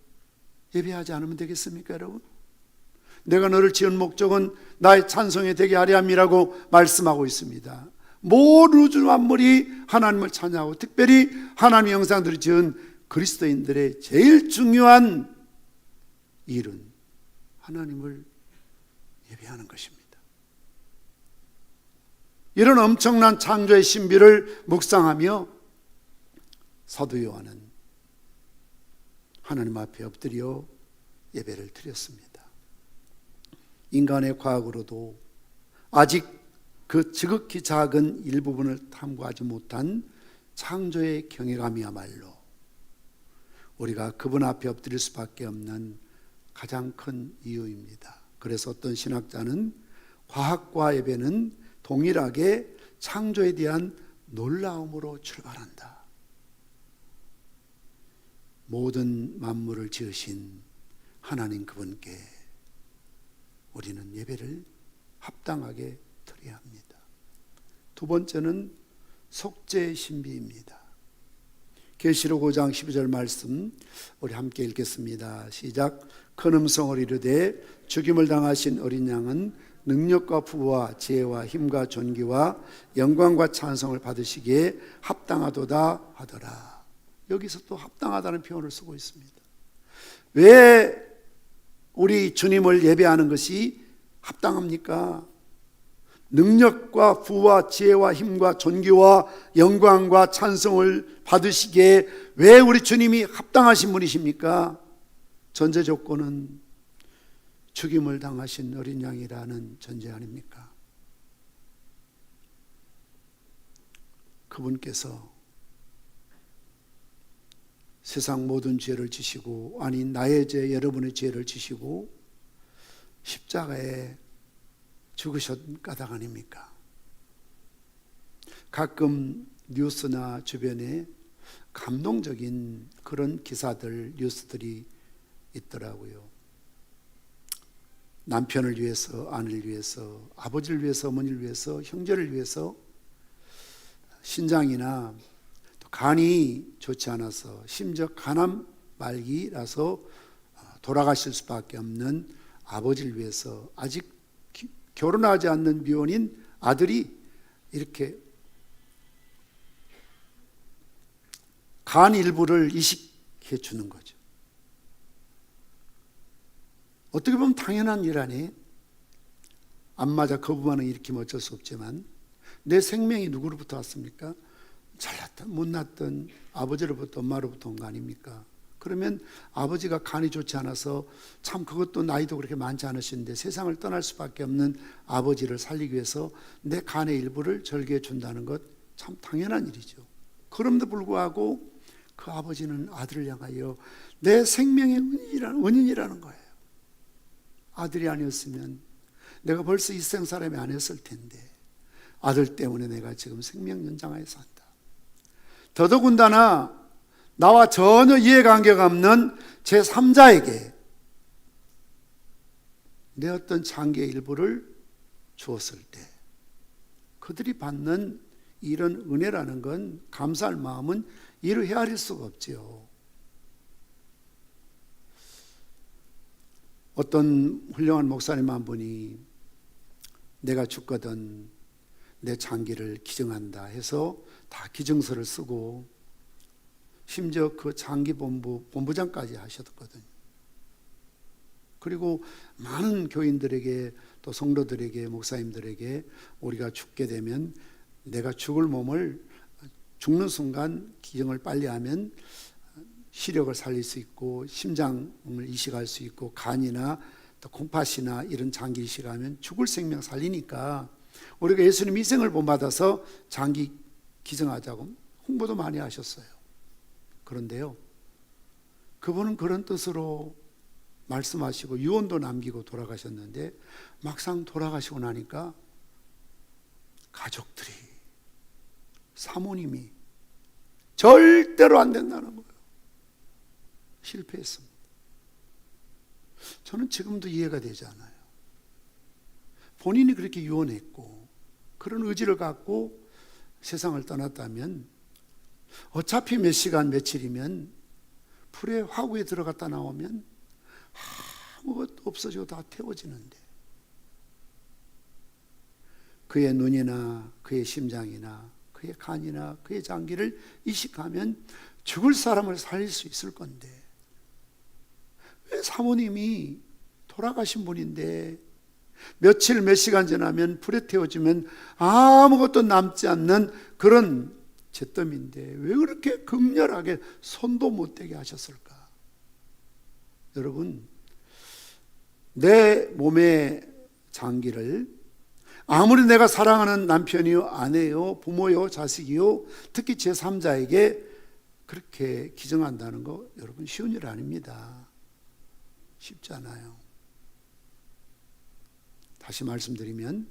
예배하지 않으면 되겠습니까, 여러분? 내가 너를 지은 목적은 나의 찬송에 되게 하려 함이라고 말씀하고 있습니다. 모든 우주 만물이 하나님을 찬양하고 특별히 하나님의 형상들을 지은 그리스도인들의 제일 중요한 일은 하나님을 예배하는 것입니다. 이런 엄청난 창조의 신비를 묵상하며 사도 요한은 하나님 앞에 엎드려 예배를 드렸습니다. 인간의 과학으로도 아직 그 지극히 작은 일부분을 탐구하지 못한 창조의 경외감이야말로 우리가 그분 앞에 엎드릴 수밖에 없는 가장 큰 이유입니다. 그래서 어떤 신학자는 과학과 예배는 동일하게 창조에 대한 놀라움으로 출발한다. 모든 만물을 지으신 하나님 그분께 우리는 예배를 합당하게 드려야 합니다. 두 번째는 속죄의 신비입니다. 계시록 5장 12절 말씀 우리 함께 읽겠습니다. 시작. 큰 음성을 이르되 죽임을 당하신 어린 양은 능력과 부와 지혜와 힘과 존귀와 영광과 찬송을 받으시기에 합당하도다 하더라. 여기서 또 합당하다는 표현을 쓰고 있습니다. 왜 우리 주님을 예배하는 것이 합당합니까? 능력과 부와 지혜와 힘과 존귀와 영광과 찬송을 받으시기에 왜 우리 주님이 합당하신 분이십니까? 전제 조건은 죽임을 당하신 어린 양이라는 전제 아닙니까? 그분께서 세상 모든 죄를 지시고, 아니 나의 죄, 여러분의 죄를 지시고 십자가에 죽으신 까닭 아닙니까? 가끔 뉴스나 주변에 감동적인 그런 기사들, 뉴스들이 있더라고요. 남편을 위해서, 아내를 위해서, 아버지를 위해서, 어머니를 위해서, 형제를 위해서 신장이나 또 간이 좋지 않아서 심지어 간암 말기라서 돌아가실 수밖에 없는 아버지를 위해서 아직 결혼하지 않는 미혼인 아들이 이렇게 간 일부를 이식해 주는 거죠. 어떻게 보면 당연한 일 아니에요? 안 맞아 거부반응 일으키면 어쩔 수 없지만 내 생명이 누구로부터 왔습니까? 잘났든 못났든 아버지로부터 엄마로부터 온 거 아닙니까? 그러면 아버지가 간이 좋지 않아서 참 그것도 나이도 그렇게 많지 않으신데 세상을 떠날 수밖에 없는 아버지를 살리기 위해서 내 간의 일부를 절개해 준다는 것 참 당연한 일이죠. 그럼에도 불구하고 그 아버지는 아들을 향하여 내 생명의 은인이라는 거예요. 아들이 아니었으면 내가 벌써 이 세상 사람이 아니었을 텐데 아들 때문에 내가 지금 생명 연장하에 산다. 더더군다나 나와 전혀 이해관계가 없는 제3자에게 내 어떤 장기의 일부를 주었을 때 그들이 받는 이런 은혜라는 건 감사할 마음은 이루 헤아릴 수가 없지요. 어떤 훌륭한 목사님 한 분이 내가 죽거든 내 장기를 기증한다 해서 다 기증서를 쓰고 심지어 그 장기본부장까지 하셨거든요. 그리고 많은 교인들에게 또 성도들에게 목사님들에게 우리가 죽게 되면 내가 죽을 몸을 죽는 순간 기증을 빨리 하면 시력을 살릴 수 있고 심장을 이식할 수 있고 간이나 또 콩팥이나 이런 장기 이식하면 죽을 생명 살리니까 우리가 예수님 희생을 본받아서 장기 기증하자고 홍보도 많이 하셨어요. 그런데요, 그분은 그런 뜻으로 말씀하시고 유언도 남기고 돌아가셨는데 막상 돌아가시고 나니까 가족들이, 사모님이 절대로 안 된다는 거예요. 실패했습니다. 저는 지금도 이해가 되지 않아요. 본인이 그렇게 유언했고 그런 의지를 갖고 세상을 떠났다면 어차피 몇 시간 며칠이면 불에 화구에 들어갔다 나오면 아무것도 없어지고 다 태워지는데 그의 눈이나 그의 심장이나 그의 간이나 그의 장기를 이식하면 죽을 사람을 살릴 수 있을 건데 왜 사모님이 돌아가신 분인데 며칠 몇 시간 지나면 불에 태워지면 아무것도 남지 않는 그런 잿더미인데 왜 그렇게 극렬하게 손도 못 대게 하셨을까? 여러분, 내 몸의 장기를 아무리 내가 사랑하는 남편이요, 아내요, 부모요, 자식이요, 특히 제3자에게 그렇게 기증한다는 거 여러분 쉬운 일 아닙니다. 쉽지 않아요. 다시 말씀드리면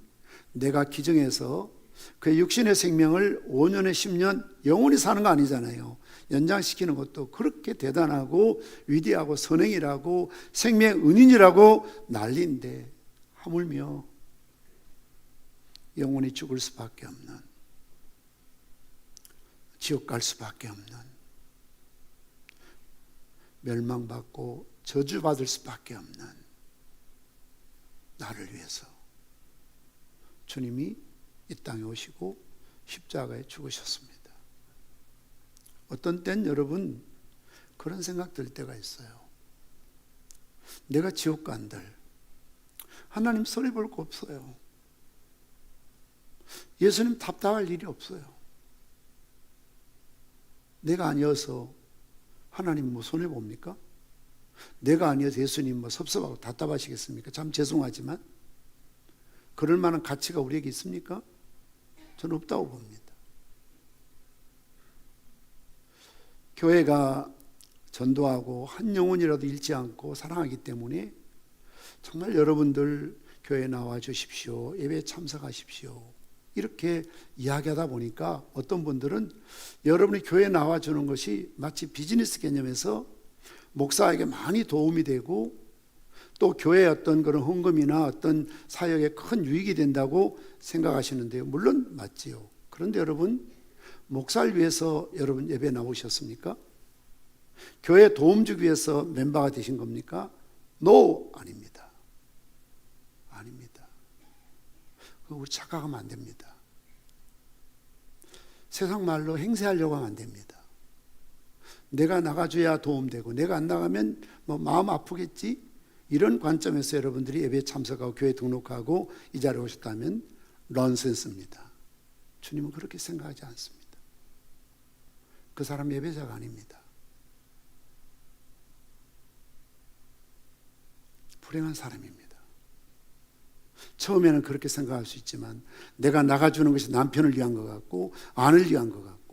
내가 기증해서 그의 육신의 생명을 5년에 10년 영원히 사는 거 아니잖아요. 연장시키는 것도 그렇게 대단하고 위대하고 선행이라고 생명 은인이라고 난리인데 하물며 영원히 죽을 수밖에 없는, 지옥 갈 수밖에 없는, 멸망받고 저주받을 수밖에 없는 나를 위해서 주님이 이 땅에 오시고 십자가에 죽으셨습니다. 어떤 땐 여러분 그런 생각 들 때가 있어요. 내가 지옥 간들 하나님 손해 볼 거 없어요. 예수님 답답할 일이 없어요. 내가 아니어서 하나님 뭐 손해 봅니까? 내가 아니어서 예수님 뭐 섭섭하고 답답하시겠습니까? 참 죄송하지만 그럴 만한 가치가 우리에게 있습니까? 저는 없다고 봅니다. 교회가 전도하고 한 영혼이라도 잃지 않고 사랑하기 때문에 정말 여러분들 교회에 나와 주십시오. 예배에 참석하십시오. 이렇게 이야기하다 보니까 어떤 분들은 여러분이 교회에 나와주는 것이 마치 비즈니스 개념에서 목사에게 많이 도움이 되고 또 교회의 어떤 그런 헌금이나 어떤 사역에 큰 유익이 된다고 생각하시는데요. 물론 맞지요. 그런데 여러분, 목사를 위해서 여러분 예배 나오셨습니까? 교회에 도움 주기 위해서 멤버가 되신 겁니까? No, 아닙니다. 아닙니다. 그거 우리 착각하면 안 됩니다. 세상 말로 행세하려고 하면 안 됩니다. 내가 나가줘야 도움되고 내가 안 나가면 뭐 마음 아프겠지? 이런 관점에서 여러분들이 예배에 참석하고 교회에 등록하고 이 자리에 오셨다면 넌센스입니다. 주님은 그렇게 생각하지 않습니다. 그 사람 예배자가 아닙니다. 불행한 사람입니다. 처음에는 그렇게 생각할 수 있지만 내가 나가주는 것이 남편을 위한 것 같고 아내를 위한 것 같고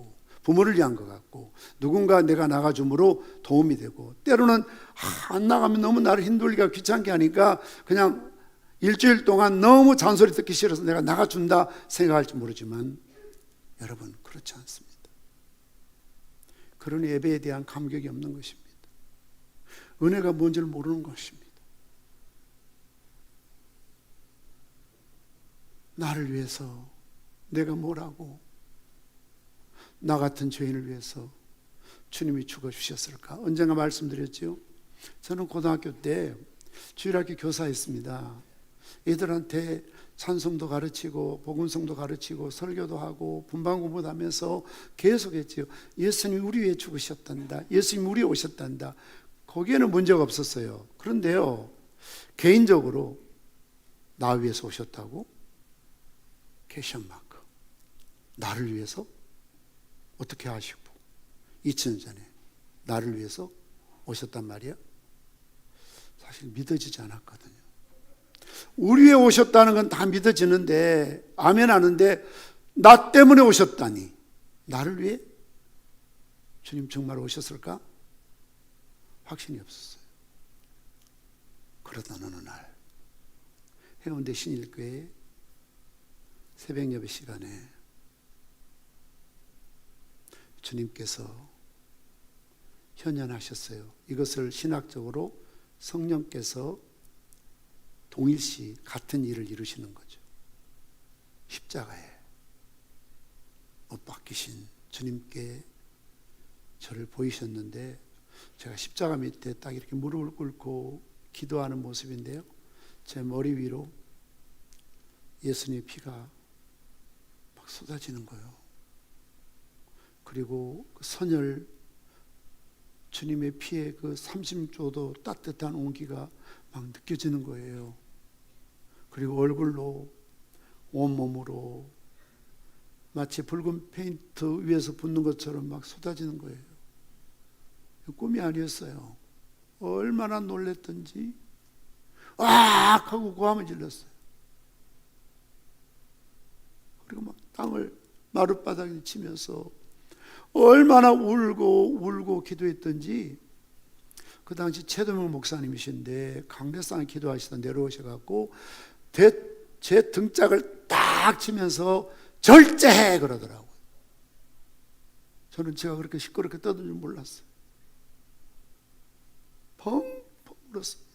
부모를 위한 것 같고 누군가 내가 나가줌으로 도움이 되고 때로는 안 나가면 너무 나를 힘들기가 귀찮게 하니까 그냥 일주일 동안 너무 잔소리 듣기 싫어서 내가 나가준다 생각할지 모르지만 여러분 그렇지 않습니다. 그런 예배에 대한 감격이 없는 것입니다. 은혜가 뭔지를 모르는 것입니다. 나를 위해서 내가 뭐라고 나 같은 죄인을 위해서 주님이 죽어주셨을까? 언젠가 말씀드렸죠. 저는 고등학교 때 주일학교 교사였습니다. 애들한테 찬송도 가르치고 복음성도 가르치고 설교도 하고 분방공부도 하면서 계속했죠. 예수님 우리 위해 죽으셨단다. 예수님 우리 위해 오셨단다. 거기에는 문제가 없었어요. 그런데요, 개인적으로 나 위해서 오셨다고? 퀘션 마크. 나를 위해서? 어떻게 하시고 2000년 전에 나를 위해서 오셨단 말이야? 사실 믿어지지 않았거든요. 우리 위해 오셨다는 건 다 믿어지는데 아멘 하는데 나 때문에 오셨다니, 나를 위해? 주님 정말 오셨을까? 확신이 없었어요. 그러던 어느 날 해운대 신일교회 새벽 예배 시간에 주님께서 현현하셨어요. 이것을 신학적으로 성령께서 동일시 같은 일을 이루시는 거죠. 십자가에 못 박히신 주님께 저를 보이셨는데 제가 십자가 밑에 딱 이렇게 무릎을 꿇고 기도하는 모습인데요, 제 머리 위로 예수님의 피가 막 쏟아지는 거예요. 그리고 그 선열, 주님의 피에 그 30조도 따뜻한 온기가 막 느껴지는 거예요. 그리고 얼굴로, 온몸으로 마치 붉은 페인트 위에서 붓는 것처럼 막 쏟아지는 거예요. 꿈이 아니었어요. 얼마나 놀랬던지 악 하고 고함을 질렀어요. 그리고 막 땅을 마룻바닥에 치면서 얼마나 울고 기도했던지, 그 당시 최도명 목사님이신데 강대상에 기도하시다 내려오셔갖고 제 등짝을 딱 치면서 절제해 그러더라고요. 저는 제가 그렇게 시끄럽게 떠든 줄 몰랐어요. 펑펑 울었습니다.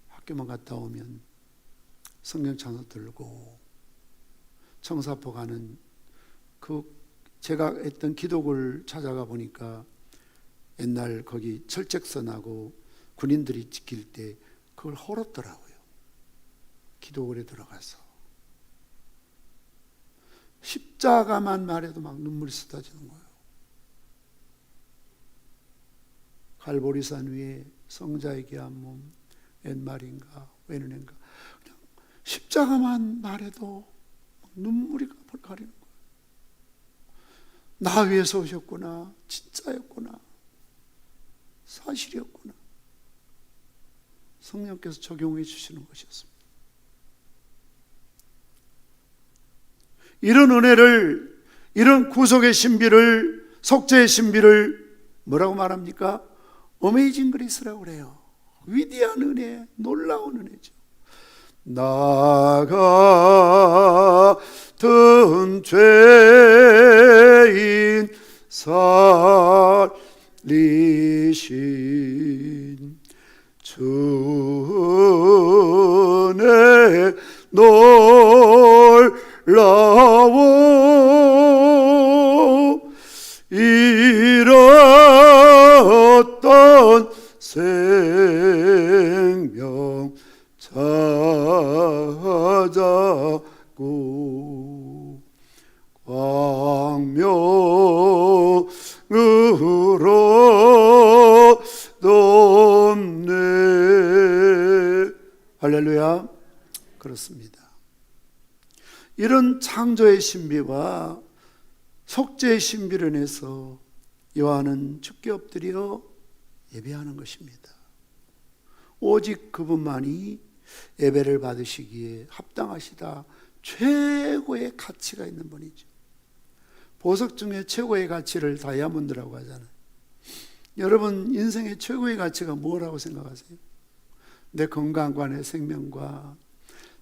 학교만 갔다 오면 성경 찬송 들고 청사포 가는 그 제가 했던 기도를 찾아가 보니까 옛날 거기 철책선하고 군인들이 지킬 때 그걸 헐었더라고요. 기도굴에 들어가서 십자가만 말해도 막 눈물이 쏟아지는 거예요. 갈보리산 위에 성자의 귀한 몸, 옛말인가 왼은인가, 그냥 십자가만 말해도 막 눈물이 가리는 거예요. 나 위해서 오셨구나, 진짜였구나, 사실이었구나. 성령께서 적용해 주시는 것이었습니다. 이런 은혜를, 이런 구속의 신비를, 속죄의 신비를 뭐라고 말합니까? 어메이징 그리스라고 그래요. 위대한 은혜, 놀라운 은혜죠. 나 같은 죄인 살리신 주의 놀라워 잃었던 생명 찾았고 광명으로 돕네. 할렐루야. 그렇습니다. 이런 창조의 신비와 속죄의 신비를 인해서 요한은 죽게 엎드려 예배하는 것입니다. 오직 그분만이 예배를 받으시기에 합당하시다. 최고의 가치가 있는 분이죠. 보석 중에 최고의 가치를 다이아몬드라고 하잖아요. 여러분 인생의 최고의 가치가 뭐라고 생각하세요? 내 건강과 내 생명과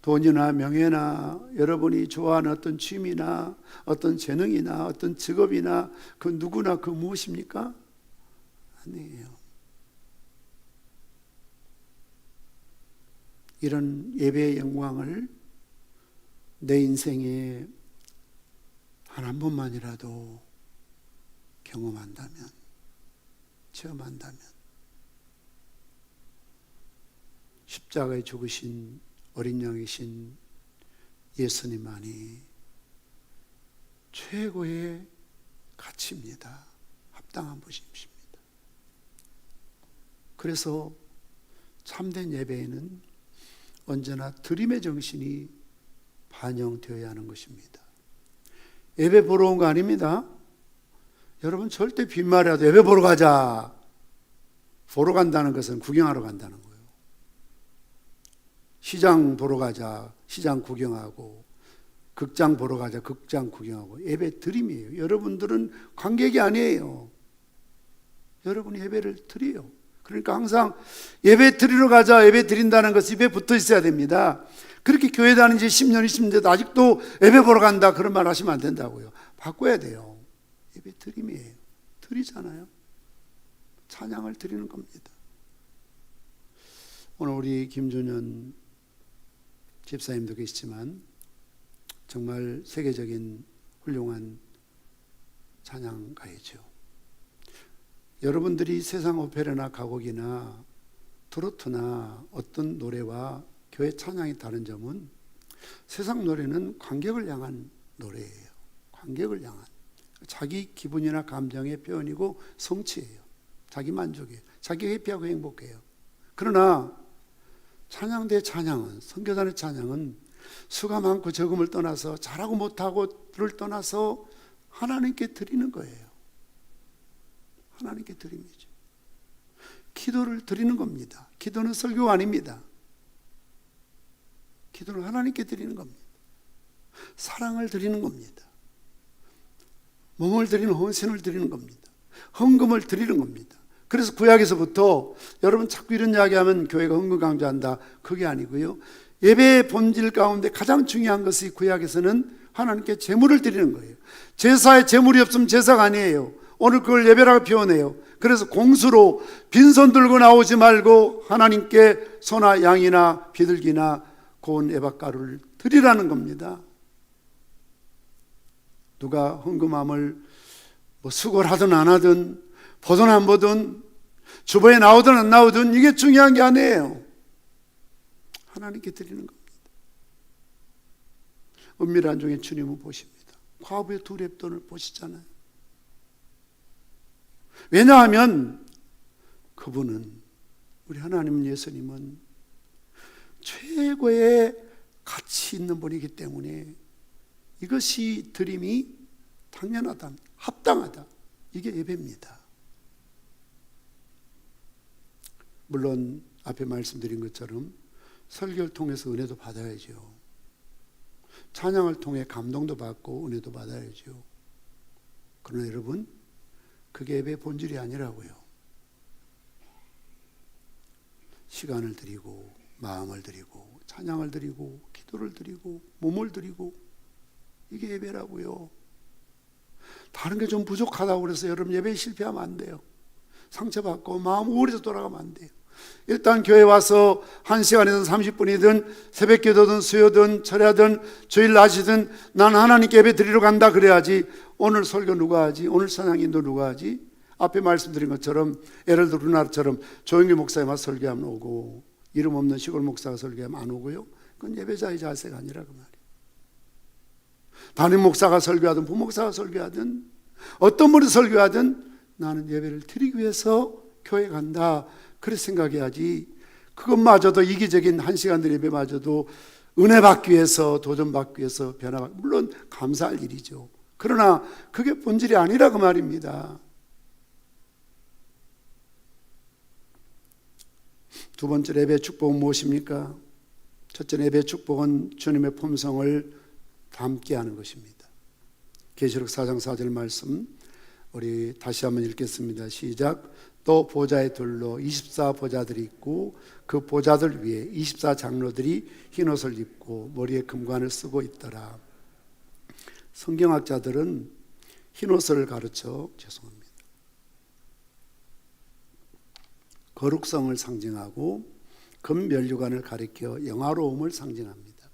돈이나 명예나 여러분이 좋아하는 어떤 취미나 어떤 재능이나 어떤 직업이나 그 누구나 그 무엇입니까? 아니에요. 이런 예배의 영광을 내 인생에 한 번만이라도 경험한다면, 체험한다면 십자가에 죽으신 어린 양이신 예수님만이 최고의 가치입니다. 합당한 분이십니다. 그래서 참된 예배에는 언제나 드림의 정신이 반영되어야 하는 것입니다. 예배 보러 온 거 아닙니다. 여러분 절대 빈말이라도 예배 보러 가자. 보러 간다는 것은 구경하러 간다는 거예요. 시장 보러 가자. 시장 구경하고, 극장 보러 가자. 극장 구경하고. 예배 드림이에요. 여러분들은 관객이 아니에요. 여러분이 예배를 드려요. 그러니까 항상 예배 드리러 가자, 예배 드린다는 것이 입에 붙어 있어야 됩니다. 그렇게 교회 다닌 지 10년, 20년 돼도 아직도 예배 보러 간다 그런 말 하시면 안 된다고요. 바꿔야 돼요. 예배 드림이에요. 드리잖아요. 찬양을 드리는 겁니다. 오늘 우리 김준현 집사님도 계시지만 정말 세계적인 훌륭한 찬양가이죠. 여러분들이 세상 오페라나 가곡이나 트로트나 어떤 노래와 교회 찬양이 다른 점은 세상 노래는 관객을 향한 노래예요. 관객을 향한 자기 기분이나 감정의 표현이고 성취예요. 자기 만족이에요. 자기 회피하고 행복해요. 그러나 찬양대 찬양은, 선교단의 찬양은 수가 많고 적음을 떠나서 잘하고 못하고를 떠나서 하나님께 드리는 거예요. 하나님께 드립니다. 기도를 드리는 겁니다. 기도는 설교가 아닙니다. 기도는 하나님께 드리는 겁니다. 사랑을 드리는 겁니다. 몸을 드리는 헌신을 드리는 겁니다. 헌금을 드리는 겁니다. 그래서 구약에서부터 여러분 자꾸 이런 이야기하면 교회가 헌금 강조한다. 그게 아니고요. 예배의 본질 가운데 가장 중요한 것이 구약에서는 하나님께 제물을 드리는 거예요. 제사에 제물이 없으면 제사가 아니에요. 오늘 그걸 예배라고 표현해요. 그래서 공수로 빈손 들고 나오지 말고 하나님께 소나 양이나 비둘기나 고운 애박가루를 드리라는 겁니다. 누가 헌금함을 뭐 수고를 하든 안 하든 보든 안 보든 주보에 나오든 안 나오든 이게 중요한 게 아니에요. 하나님께 드리는 겁니다. 은밀한 중에 주님은 보십니다. 과부의 두 랩돈을 보시잖아요. 왜냐하면 그분은, 우리 하나님 예수님은 최고의 가치 있는 분이기 때문에 이것이 드림이 당연하다, 합당하다. 이게 예배입니다. 물론 앞에 말씀드린 것처럼 설교를 통해서 은혜도 받아야죠. 찬양을 통해 감동도 받고 은혜도 받아야죠. 그러나 여러분, 그게 예배의 본질이 아니라고요. 시간을 드리고 마음을 드리고 찬양을 드리고 기도를 드리고 몸을 드리고, 이게 예배라고요. 다른 게 좀 부족하다고 그래서 여러분 예배에 실패하면 안 돼요. 상처받고 마음 우울해서 돌아가면 안 돼요. 일단 교회 와서 1시간이든 30분이든 새벽기도든 수요든 철야든 주일 낮이든 난 하나님께 예배 드리러 간다 그래야지. 오늘 설교 누가 하지? 오늘 찬양 인도 누가 하지? 앞에 말씀드린 것처럼 예를 들어 우리나라처럼 조영기 목사님만 설교하면 오고 이름 없는 시골 목사가 설교하면 안 오고요. 그건 예배자의 자세가 아니라 그 말이에요. 담임 목사가 설교하든 부목사가 설교하든 어떤 분이 설교하든 나는 예배를 드리기 위해서 교회 간다, 그렇게 생각해야지. 그것마저도 이기적인 1시간들 예배마저도 은혜 받기 위해서, 도전받기 위해서, 변화받기, 물론 감사할 일이죠. 그러나 그게 본질이 아니라 그 말입니다. 두 번째 예배의 축복은 무엇입니까? 첫째 예배의 축복은 주님의 품성을 담게 하는 것입니다. 계시록 4장 4절 말씀 우리 다시 한번 읽겠습니다. 시작. 또 보좌의 둘로 24보좌들이 있고 그 보좌들 위에 24장로들이 흰옷을 입고 머리에 금관을 쓰고 있더라. 성경학자들은 흰옷을 가르쳐 거룩성을 상징하고 금면류관을 가리켜 영화로움을 상징합니다.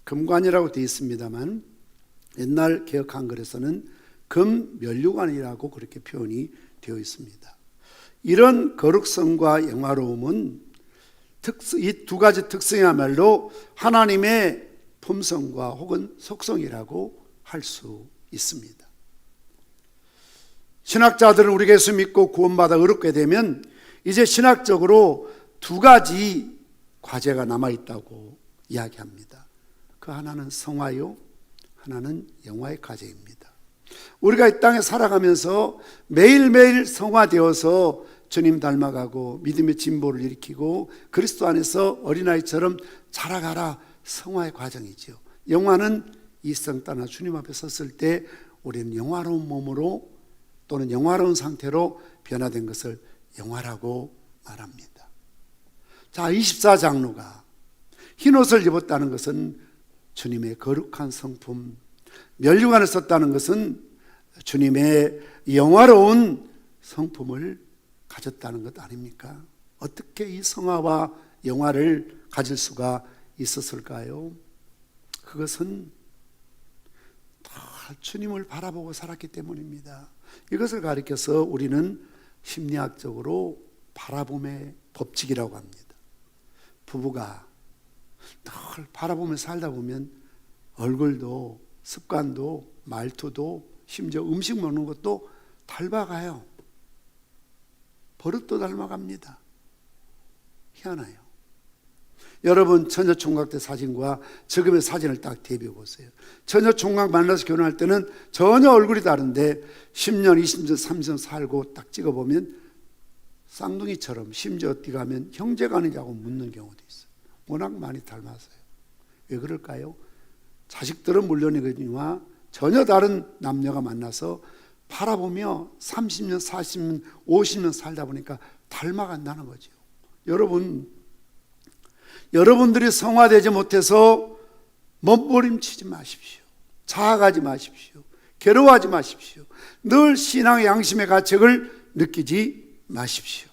금관이라고 되어 있습니다만 옛날 개역 한글에서는 금면류관이라고 그렇게 표현이 되어 있습니다. 이런 거룩성과 영화로움은 이 두 가지 특성이야말로 하나님의 품성과 혹은 속성이라고 할 수 있습니다. 신학자들은 우리가 예수 믿고 구원받아 의롭게 되면 이제 신학적으로 두 가지 과제가 남아있다고 이야기합니다. 그 하나는 성화요, 하나는 영화의 과제입니다. 우리가 이 땅에 살아가면서 매일매일 성화되어서 주님 닮아가고 믿음의 진보를 일으키고 그리스도 안에서 어린아이처럼 자라가라, 성화의 과정이죠. 영화는 이성 떠나 주님 앞에 섰을 때 우리는 영화로운 몸으로 또는 영화로운 상태로 변화된 것을 영화라고 말합니다. 자, 24장로가 흰옷을 입었다는 것은 주님의 거룩한 성품, 면류관을 썼다는 것은 주님의 영화로운 성품을 가졌다는 것 아닙니까? 어떻게 이 성화와 영화를 가질 수가 있었을까요? 그것은 다 주님을 바라보고 살았기 때문입니다. 이것을 가리켜서 우리는 심리학적으로 바라봄의 법칙이라고 합니다. 부부가 늘 바라보며 살다 보면 얼굴도 습관도 말투도 심지어 음식 먹는 것도 닮아가요. 버릇도 닮아갑니다. 희한해요. 여러분 처녀총각 때 사진과 지금의 사진을 딱 대비해 보세요. 처녀총각 만나서 결혼할 때는 전혀 얼굴이 다른데 10년, 20년, 30년 살고 딱 찍어보면 쌍둥이처럼, 심지어 어디 가면 형제가 아니냐고 묻는 경우도 있어요. 워낙 많이 닮았어요. 왜 그럴까요? 자식들은 물론이거니와 전혀 다른 남녀가 만나서 바라보며 30년, 40년, 50년 살다 보니까 닮아간다는 거죠. 여러분들이 성화되지 못해서 몸부림치지 마십시오. 자학하지 마십시오. 괴로워하지 마십시오. 늘 신앙의 양심의 가책을 느끼지 마십시오.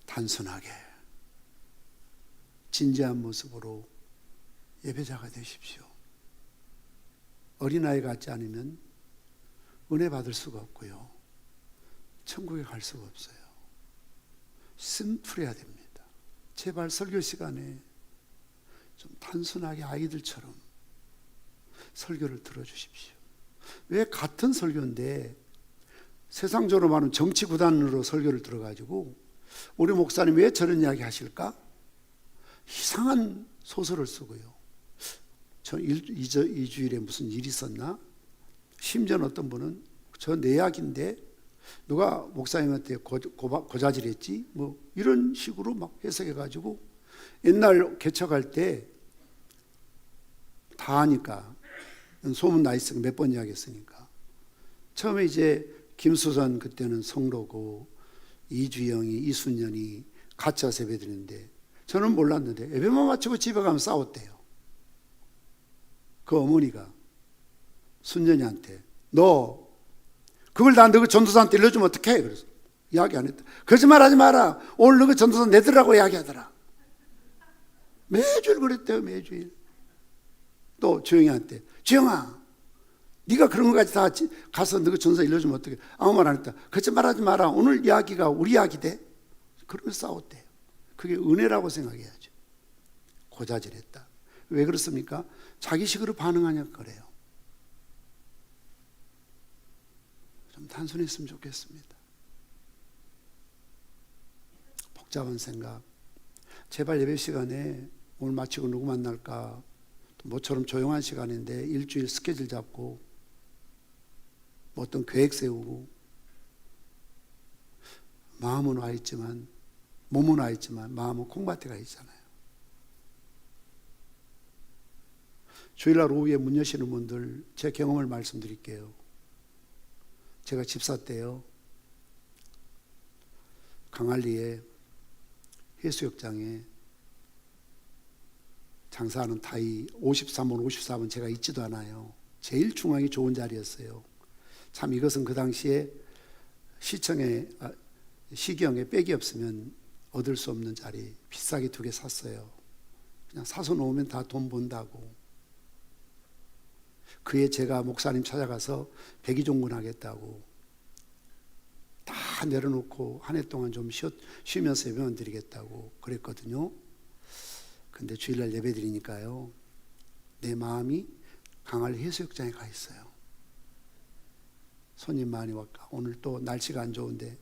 단순하게 진지한 모습으로 예배자가 되십시오. 어린아이 같지 않으면 은혜 받을 수가 없고요, 천국에 갈 수가 없어요. 심플해야 됩니다. 제발 설교 시간에 좀 단순하게 아이들처럼 설교를 들어주십시오. 왜 같은 설교인데 세상적으로 말하면 정치 구단으로 설교를 들어가지고 우리 목사님 왜 저런 이야기 하실까? 이상한 소설을 쓰고요. 저 이 주일에 무슨 일이 있었나? 심지어 어떤 분은 저 내 이야기인데 누가 목사님한테 고자질했지? 뭐 이런 식으로 막 해석해가지고 옛날 개척할 때 다 하니까 소문 나 있으니까 몇 번 이야기했으니까 처음에 이제 김수선 그때는 성로고 이주영이, 이순년이 같이 와서 예배 드리는데 저는 몰랐는데 예배만 마치고 집에 가면 싸웠대요. 그 어머니가 순년이한테 너 그걸 다 너 그 전도사한테 일러주면 어떡해? 그래서 이야기 안 했다. 거짓말하지 마라. 오늘 너 그 전도사 내더라고 이야기하더라. 매주일 그랬대요. 매주일. 또 주영이한테 주영아 네가 그런 것까지 다 가서 너 그 전도사 일러주면 어떡해? 아무 말 안 했다. 거짓말하지 마라. 오늘 이야기가 우리 이야기 돼? 그러면서 싸웠대요. 그게 은혜라고 생각해야죠. 고자질했다. 왜 그렇습니까? 자기식으로 반응하냐 그래요. 좀 단순했으면 좋겠습니다. 복잡한 생각. 제발 예배 시간에 오늘 마치고 누구 만날까? 모처럼 조용한 시간인데 일주일 스케줄 잡고 뭐 어떤 계획 세우고 마음은 와 있지만 몸은 와 있지만 마음은 콩밭에 가 있잖아요. 주일날 오후에 문 여시는 분들 제 경험을 말씀드릴게요. 제가 집사 때요 강안리에 해수욕장에 장사하는 타이 53번 54번 제가 잊지도 않아요. 제일 중앙이 좋은 자리였어요. 참 이것은 그 당시에 시경에 백이 없으면 얻을 수 없는 자리 비싸게 2개 샀어요. 그냥 사서 놓으면 다 돈 번다고. 그에 제가 목사님 찾아가서 백의종군 하겠다고 다 내려놓고 한 해 동안 좀 쉬면서 예배만 드리겠다고 그랬거든요. 근데 주일날 예배 드리니까요 내 마음이 강안리 해수욕장에 가 있어요. 손님 많이 왔까. 오늘 또 날씨가 안 좋은데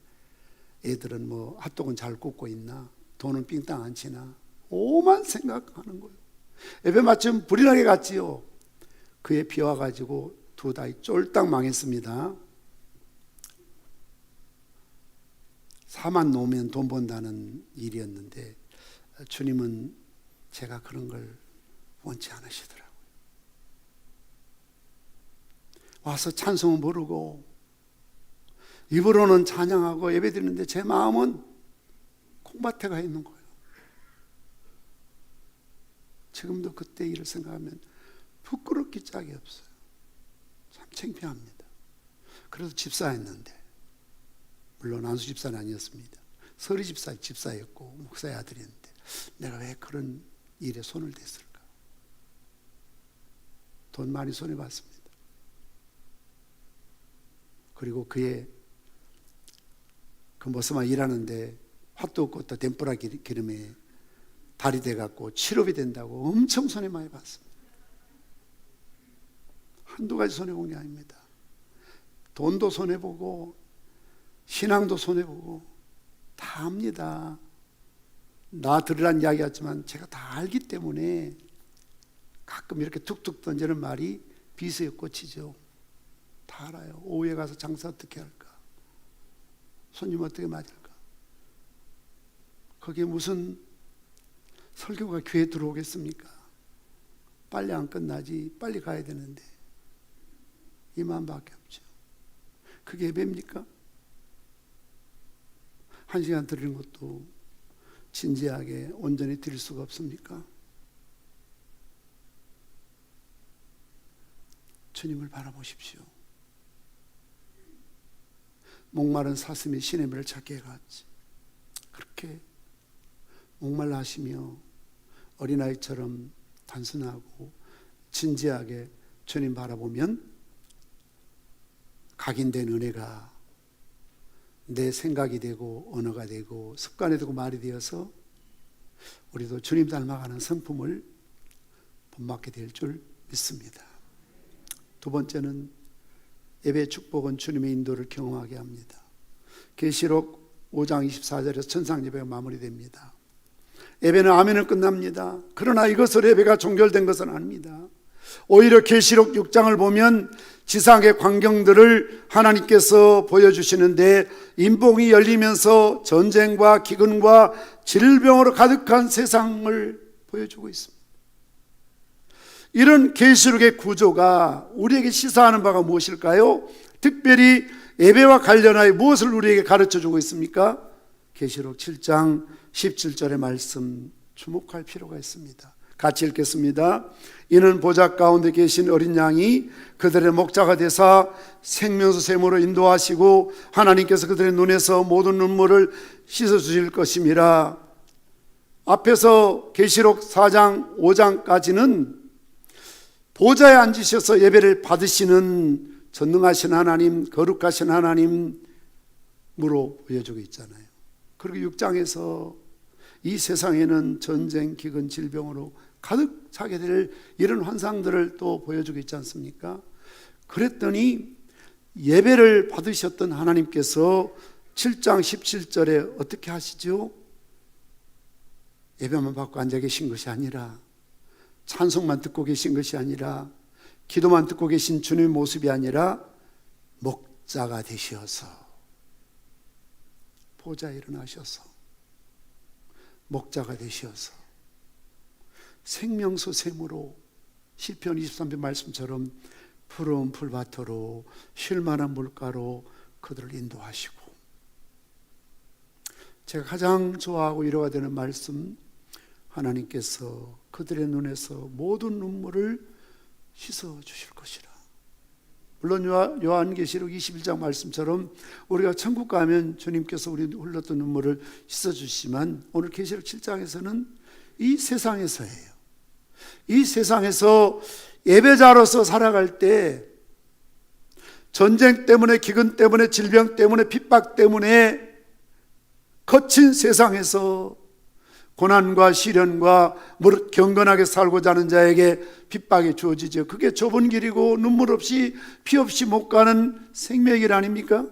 애들은 뭐 핫도그는 잘 굽고 있나, 돈은 삥땅 안 치나, 오만 생각하는 거예요. 예배 마침 불이 나게 갔지요. 그에 비 와가지고 2다이 쫄딱 망했습니다. 4만 놓으면 돈 번다는 일이었는데 주님은 제가 그런 걸 원치 않으시더라고요. 와서 찬송은 부르고 입으로는 찬양하고 예배드리는데 제 마음은 콩밭에 가 있는 거예요. 지금도 그때 일을 생각하면 부끄럽기 짝이 없어요. 참 창피합니다. 그래서 집사했는데 물론 안수 집사는 아니었습니다. 서리 집사였고 목사의 아들이었는데 내가 왜 그런 일에 손을 댔을까? 돈 많이 손해봤습니다. 그리고 그의 그 모습만 일하는데 핫도그 꽂다 덴뿌라 기름에 달이 돼갖고 치료비 된다고 엄청 손해 많이 봤습니다. 한두 가지 손해본 게 아닙니다. 돈도 손해보고 신앙도 손해보고 다 압니다. 나 들으란 이야기 같지만 제가 다 알기 때문에 가끔 이렇게 툭툭 던지는 말이 비수에 꽂히죠. 다 알아요. 오후에 가서 장사 어떻게 할까? 손님 어떻게 맞을까? 거기에 무슨 설교가 귀에 들어오겠습니까? 빨리 안 끝나지. 빨리 가야 되는데 이 마음밖에 없죠. 그게 예배입니까? 1시간 드리는 것도 진지하게 온전히 드릴 수가 없습니까? 주님을 바라보십시오. 목마른 사슴이 시냇물을 찾게 해갔지. 그렇게 목말라 하시며 어린아이처럼 단순하고 진지하게 주님 바라보면 각인된 은혜가 내 생각이 되고 언어가 되고 습관이 되고 말이 되어서 우리도 주님 닮아가는 성품을 본받게 될 줄 믿습니다. 2번째는 예배의 축복은 주님의 인도를 경험하게 합니다. 계시록 5장 24절에서 천상 예배가 마무리됩니다. 예배는 아멘을 끝납니다. 그러나 이것으로 예배가 종결된 것은 아닙니다. 오히려 계시록 6장을 보면 지상의 광경들을 하나님께서 보여주시는데 인봉이 열리면서 전쟁과 기근과 질병으로 가득한 세상을 보여주고 있습니다. 이런 계시록의 구조가 우리에게 시사하는 바가 무엇일까요? 특별히 예배와 관련하여 무엇을 우리에게 가르쳐주고 있습니까? 계시록 7장 17절의 말씀 주목할 필요가 있습니다. 같이 읽겠습니다. 이는 보좌 가운데 계신 어린 양이 그들의 목자가 되사 생명수 샘으로 인도하시고 하나님께서 그들의 눈에서 모든 눈물을 씻어주실 것임이라. 앞에서 계시록 4장 5장까지는 보좌에 앉으셔서 예배를 받으시는 전능하신 하나님, 거룩하신 하나님으로 보여주고 있잖아요. 그리고 6장에서 이 세상에는 전쟁, 기근, 질병으로 가득 차게 될 이런 환상들을 또 보여주고 있지 않습니까? 그랬더니 예배를 받으셨던 하나님께서 7장 17절에 어떻게 하시죠? 예배만 받고 앉아 계신 것이 아니라, 찬송만 듣고 계신 것이 아니라, 기도만 듣고 계신 주님의 모습이 아니라 목자가 되셔서 보좌에 일어나셔서 목자가 되셔서 생명수 샘으로 시편 23편 말씀처럼 푸른 풀밭으로 쉴만한 물가로 그들을 인도하시고, 제가 가장 좋아하고 위로가 되는 말씀, 하나님께서 그들의 눈에서 모든 눈물을 씻어 주실 것이라. 물론 요한계시록 21장 말씀처럼 우리가 천국 가면 주님께서 우리 흘렀던 눈물을 씻어 주시지만, 오늘 계시록 7장에서는 이 세상에서예요. 이 세상에서 예배자로서 살아갈 때 전쟁 때문에, 기근 때문에, 질병 때문에, 핍박 때문에 거친 세상에서 고난과 시련과 무릇 경건하게 살고자 하는 자에게 핍박이 주어지죠. 그게 좁은 길이고 눈물 없이 피 없이 못 가는 생명의 길 아닙니까?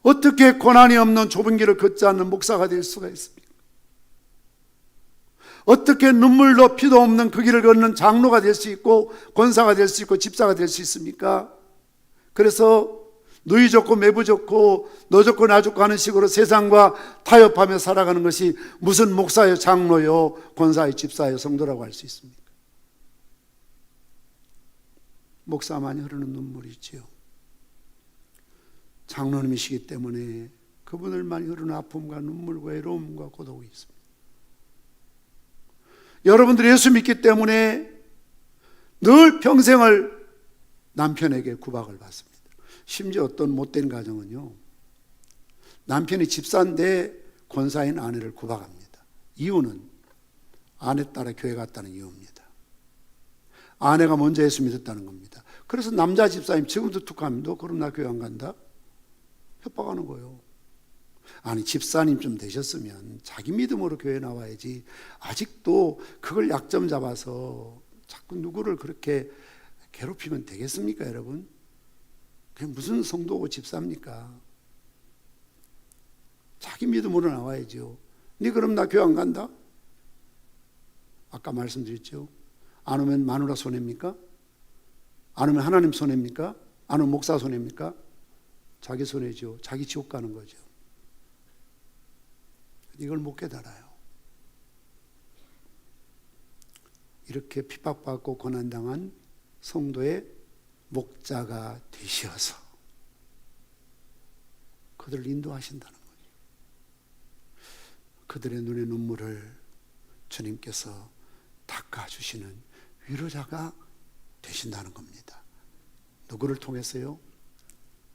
어떻게 고난이 없는 좁은 길을 걷지 않는 목사가 될 수가 있습니까? 어떻게 눈물도 피도 없는 그 길을 걷는 장로가 될 수 있고 권사가 될 수 있고 집사가 될 수 있습니까? 그래서 누이 좋고 매부 좋고 너 좋고 나 좋고 하는 식으로 세상과 타협하며 살아가는 것이 무슨 목사요, 장로요, 권사요, 집사요, 성도라고 할 수 있습니까? 목사만이 흐르는 눈물이지요. 장로님이시기 때문에 그분들만이 흐르는 아픔과 눈물과 외로움과 고독이 있습니다. 여러분들이 예수 믿기 때문에 늘 평생을 남편에게 구박을 받습니다. 심지어 어떤 못된 가정은요, 남편이 집사인데 권사인 아내를 구박합니다. 이유는 아내 따라 교회 갔다는 이유입니다. 아내가 먼저 예수 믿었다는 겁니다. 그래서 남자 집사님 지금도 툭하면 너 그럼 나 교회 안 간다? 협박하는 거예요. 아니, 집사님 좀 되셨으면 자기 믿음으로 교회 나와야지, 아직도 그걸 약점 잡아서 자꾸 누구를 그렇게 괴롭히면 되겠습니까, 여러분? 그게 무슨 성도고 집사입니까? 자기 믿음으로 나와야죠. 네 그럼 나 교회 안 간다? 아까 말씀드렸죠. 안 오면 마누라 손해입니까? 안 오면 하나님 손해입니까? 안 오면 목사 손해입니까? 자기 손해죠. 자기 지옥 가는 거죠. 이걸 못 깨달아요. 이렇게 핍박받고 고난당한 성도의 목자가 되셔서 그들을 인도하신다는 거죠. 그들의 눈의 눈물을 주님께서 닦아주시는 위로자가 되신다는 겁니다. 누구를 통해서요?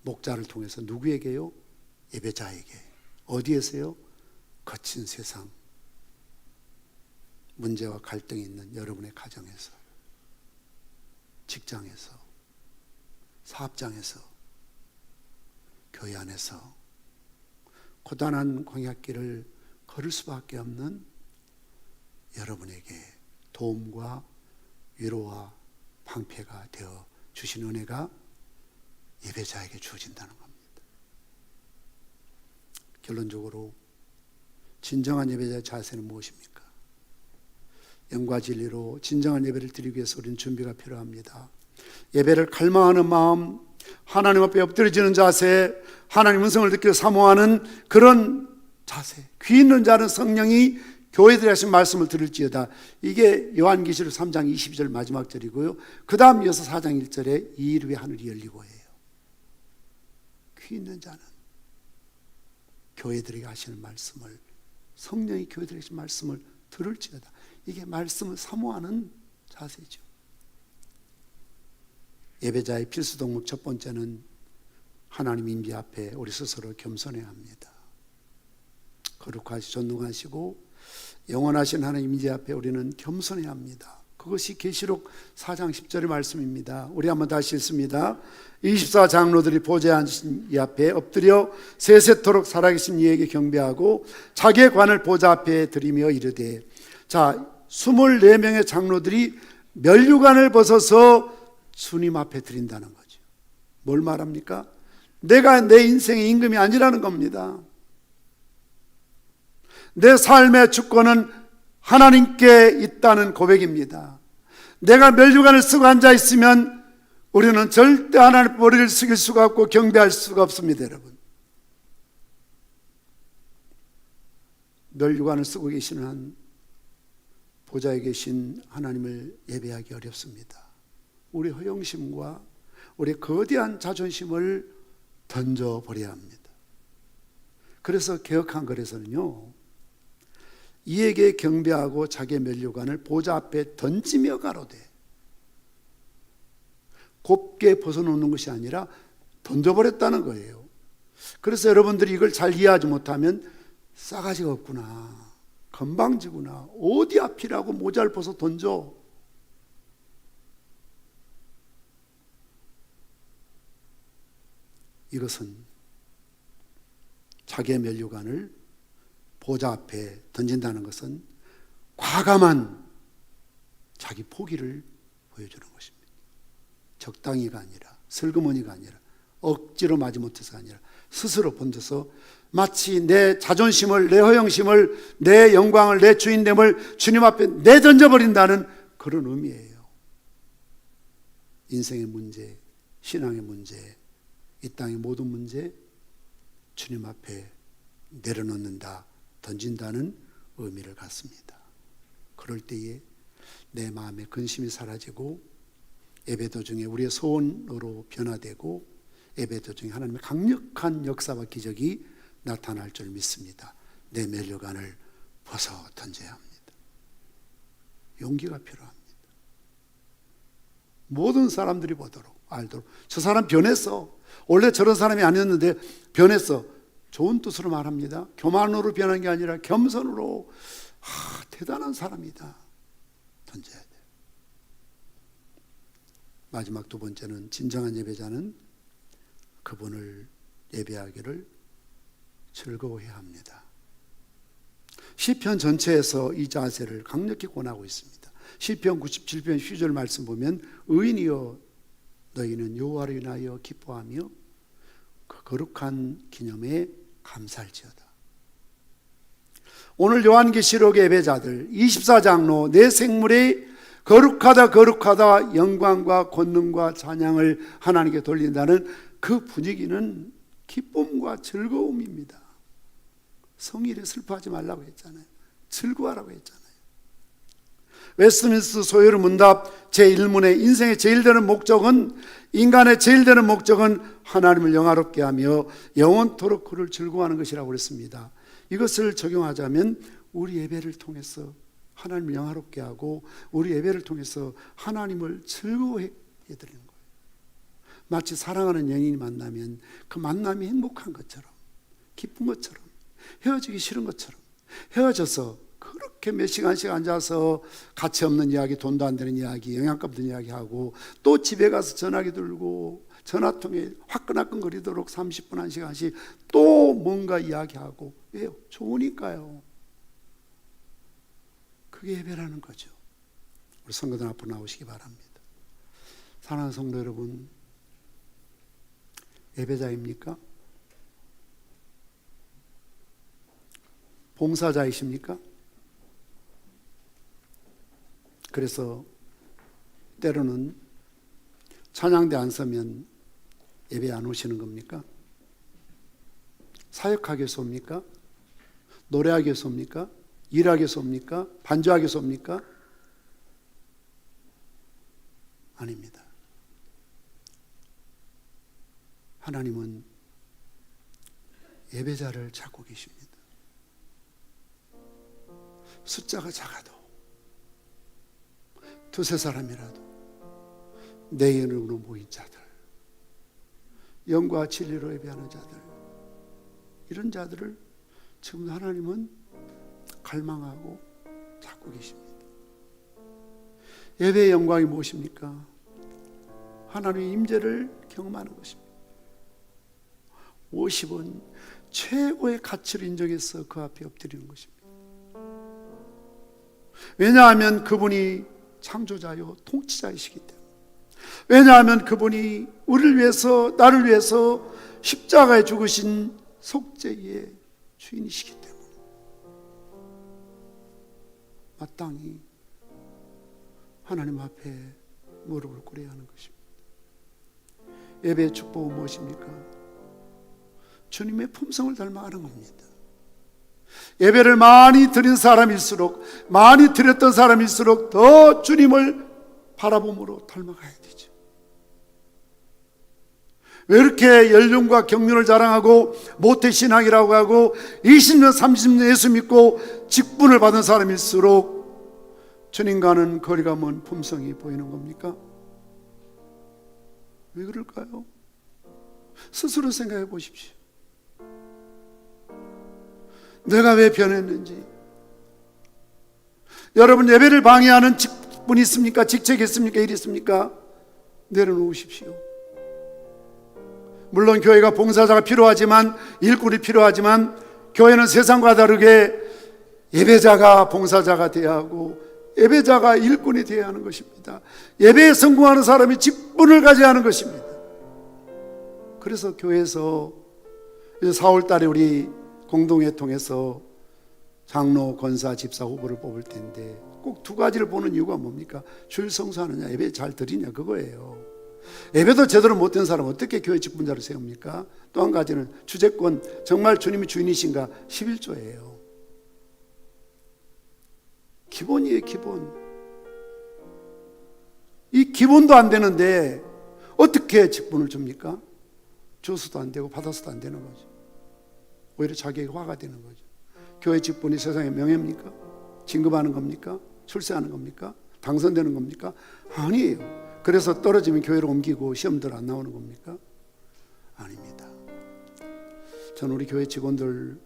목자를 통해서. 누구에게요? 예배자에게. 어디에서요? 거친 세상, 문제와 갈등이 있는 여러분의 가정에서, 직장에서, 사업장에서, 교회 안에서 고단한 광야길을 걸을 수밖에 없는 여러분에게 도움과 위로와 방패가 되어 주신 은혜가 예배자에게 주어진다는 겁니다. 결론적으로 진정한 예배자의 자세는 무엇입니까? 영과 진리로 진정한 예배를 드리기 위해서 우리는 준비가 필요합니다. 예배를 갈망하는 마음, 하나님 앞에 엎드려지는 자세, 하나님 음성을 듣기를 사모하는 그런 자세, 귀 있는 자는 성령이 교회들이 하신 말씀을 들을지어다. 이게 요한계시록 3장 22절 마지막 절이고요. 그 다음 이어서 4장 1절에 이 일 위에 하늘이 열리고 해요. 귀 깊이 있는 자는 교회들에게 하시는 말씀을, 성령이 교회들에게 하시는 말씀을 들을지어다. 이게 말씀을 사모하는 자세죠. 예배자의 필수 덕목 첫 번째는 하나님 임재 앞에 우리 스스로 겸손해야 합니다. 거룩하시 존중하시고 영원하신 하나님 임재 앞에 우리는 겸손해야 합니다. 그것이 계시록 4장 10절의 말씀입니다. 우리 한번 다시 읽습니다. 24장로들이 보좌에 앉으신 이 앞에 엎드려 세세토록 살아계신 이에게 경배하고 자기의 관을 보좌 앞에 드리며 이르되, 자, 24명의 장로들이 면류관을 벗어서 주님 앞에 드린다는 거죠. 뭘 말합니까? 내가 내 인생의 임금이 아니라는 겁니다. 내 삶의 주권은 하나님께 있다는 고백입니다. 내가 면류관을 쓰고 앉아있으면 우리는 절대 하나님 머리를 숙일 수가 없고 경배할 수가 없습니다. 여러분, 면류관을 쓰고 계시는 한 보좌에 계신 하나님을 예배하기 어렵습니다. 우리 허영심과 우리 거대한 자존심을 던져버려야 합니다. 그래서 개혁한글에서는요, 이에게 경배하고 자기의 면류관을 보좌 앞에 던지며 가로되, 곱게 벗어놓는 것이 아니라 던져버렸다는 거예요. 그래서 여러분들이 이걸 잘 이해하지 못하면 싸가지가 없구나, 건방지구나, 어디 앞이라고 모자를 벗어 던져. 이것은 자기의 면류관을 보좌 앞에 던진다는 것은 과감한 자기 포기를 보여주는 것입니다. 적당히가 아니라, 슬그머니가 아니라, 억지로 마지못해서가 아니라 스스로 번져서 마치 내 자존심을, 내 허영심을, 내 영광을, 내 주인됨을 주님 앞에 내던져버린다는 그런 의미예요. 인생의 문제, 신앙의 문제, 이 땅의 모든 문제 주님 앞에 내려놓는다, 던진다는 의미를 갖습니다. 그럴 때에 내 마음의 근심이 사라지고 예배 도중에 우리의 소원으로 변화되고 예배 도중에 하나님의 강력한 역사와 기적이 나타날 줄 믿습니다. 내 면류관을 벗어 던져야 합니다. 용기가 필요합니다. 모든 사람들이 보도록, 알도록, 저 사람 변했어, 원래 저런 사람이 아니었는데 변했어, 좋은 뜻으로 말합니다. 교만으로 변한 게 아니라 겸손으로, 대단한 사람이다, 던져야 돼요. 마지막 두 번째는 진정한 예배자는 그분을 예배하기를 즐거워해야 합니다. 시편 전체에서 이 자세를 강력히 권하고 있습니다. 시편 97편 10절 말씀 보면, 의인이여 너희는 여호와를 인하여 기뻐하며 그 거룩한 기념에 감사할지어다. 오늘 요한계시록의 예배자들 24장로 내 생물이 거룩하다 거룩하다 영광과 권능과 찬양을 하나님께 돌린다는 그 분위기는 기쁨과 즐거움입니다. 성일에 슬퍼하지 말라고 했잖아요. 즐거워하라고 했잖아요. 웨스트민스터 소요리 문답 제1문의 인생의 제일 되는 목적은, 인간의 제일 되는 목적은 하나님을 영화롭게 하며 영원토록 그를 즐거워하는 것이라고 그랬습니다. 이것을 적용하자면 우리 예배를 통해서 하나님을 영화롭게 하고 우리 예배를 통해서 하나님을 즐거워해 드리는 거예요. 마치 사랑하는 연인이 만나면 그 만남이 행복한 것처럼, 기쁜 것처럼, 헤어지기 싫은 것처럼, 헤어져서 그렇게 몇 시간씩 앉아서 가치 없는 이야기, 돈도 안 되는 이야기, 영양가 없는 이야기하고 또 집에 가서 전화기 들고 전화통에 화끈화끈거리도록 30분, 1시간씩 또 뭔가 이야기하고. 왜요? 좋으니까요. 그게 예배라는 거죠. 우리 성도들 앞으로 나오시기 바랍니다. 사랑하는 성도 여러분, 예배자입니까? 봉사자이십니까? 그래서 때로는 찬양대 안 서면 예배 안 오시는 겁니까? 사역하기 위해서 옵니까? 노래하기 위해서 옵니까? 일하기 위해서 옵니까? 반주하기 위해서 옵니까? 아닙니다. 하나님은 예배자를 찾고 계십니다. 숫자가 작아도 두세 사람이라도 내 이름으로 모인 자들, 영과 진리로 예배하는 자들, 이런 자들을 지금 하나님은 갈망하고 찾고 계십니다. 예배의 영광이 무엇입니까? 하나님의 임재를 경험하는 것입니다. 50은 최고의 가치를 인정해서 그 앞에 엎드리는 것입니다. 왜냐하면 그분이 창조자요 통치자이시기 때문에, 왜냐하면 그분이 우리를 위해서, 나를 위해서 십자가에 죽으신 속죄의 주인이시기 때문에 마땅히 하나님 앞에 무릎을 꿇어야 하는 것입니다. 예배의 축복은 무엇입니까? 주님의 품성을 닮아가는 겁니다. 예배를 많이 드린 사람일수록, 많이 드렸던 사람일수록 더 주님을 바라봄으로 닮아가야 되죠. 왜 이렇게 연륜과 경륜을 자랑하고 모태신앙이라고 하고 20년 30년 예수 믿고 직분을 받은 사람일수록 주님과는 거리가 먼 품성이 보이는 겁니까? 왜 그럴까요? 스스로 생각해 보십시오. 내가 왜 변했는지. 여러분, 예배를 방해하는 직분이 있습니까? 직책이 있습니까? 일이 있습니까? 내려놓으십시오. 물론 교회가 봉사자가 필요하지만, 일꾼이 필요하지만, 교회는 세상과 다르게 예배자가 봉사자가 되어야 하고 예배자가 일꾼이 되어야 하는 것입니다. 예배에 성공하는 사람이 직분을 가져야 하는 것입니다. 그래서 교회에서 이제 4월 달에 우리 공동회 통해서 장로, 권사, 집사 후보를 뽑을 텐데 꼭 두 가지를 보는 이유가 뭡니까? 주일 성수하느냐, 예배 잘 드리냐, 그거예요. 예배도 제대로 못된 사람 어떻게 교회 직분자를 세웁니까? 또 한 가지는 주재권, 정말 주님이 주인이신가, 11조예요. 기본이에요, 기본. 이 기본도 안 되는데 어떻게 직분을 줍니까? 줘서도 안 되고 받아서도 안 되는 거죠. 오히려 자기에게 화가 되는 거죠. 교회 직분이 세상의 명예입니까? 진급하는 겁니까? 출세하는 겁니까? 당선되는 겁니까? 아니에요. 그래서 떨어지면 교회로 옮기고 시험들 안 나오는 겁니까? 아닙니다. 저는 우리 교회 직원들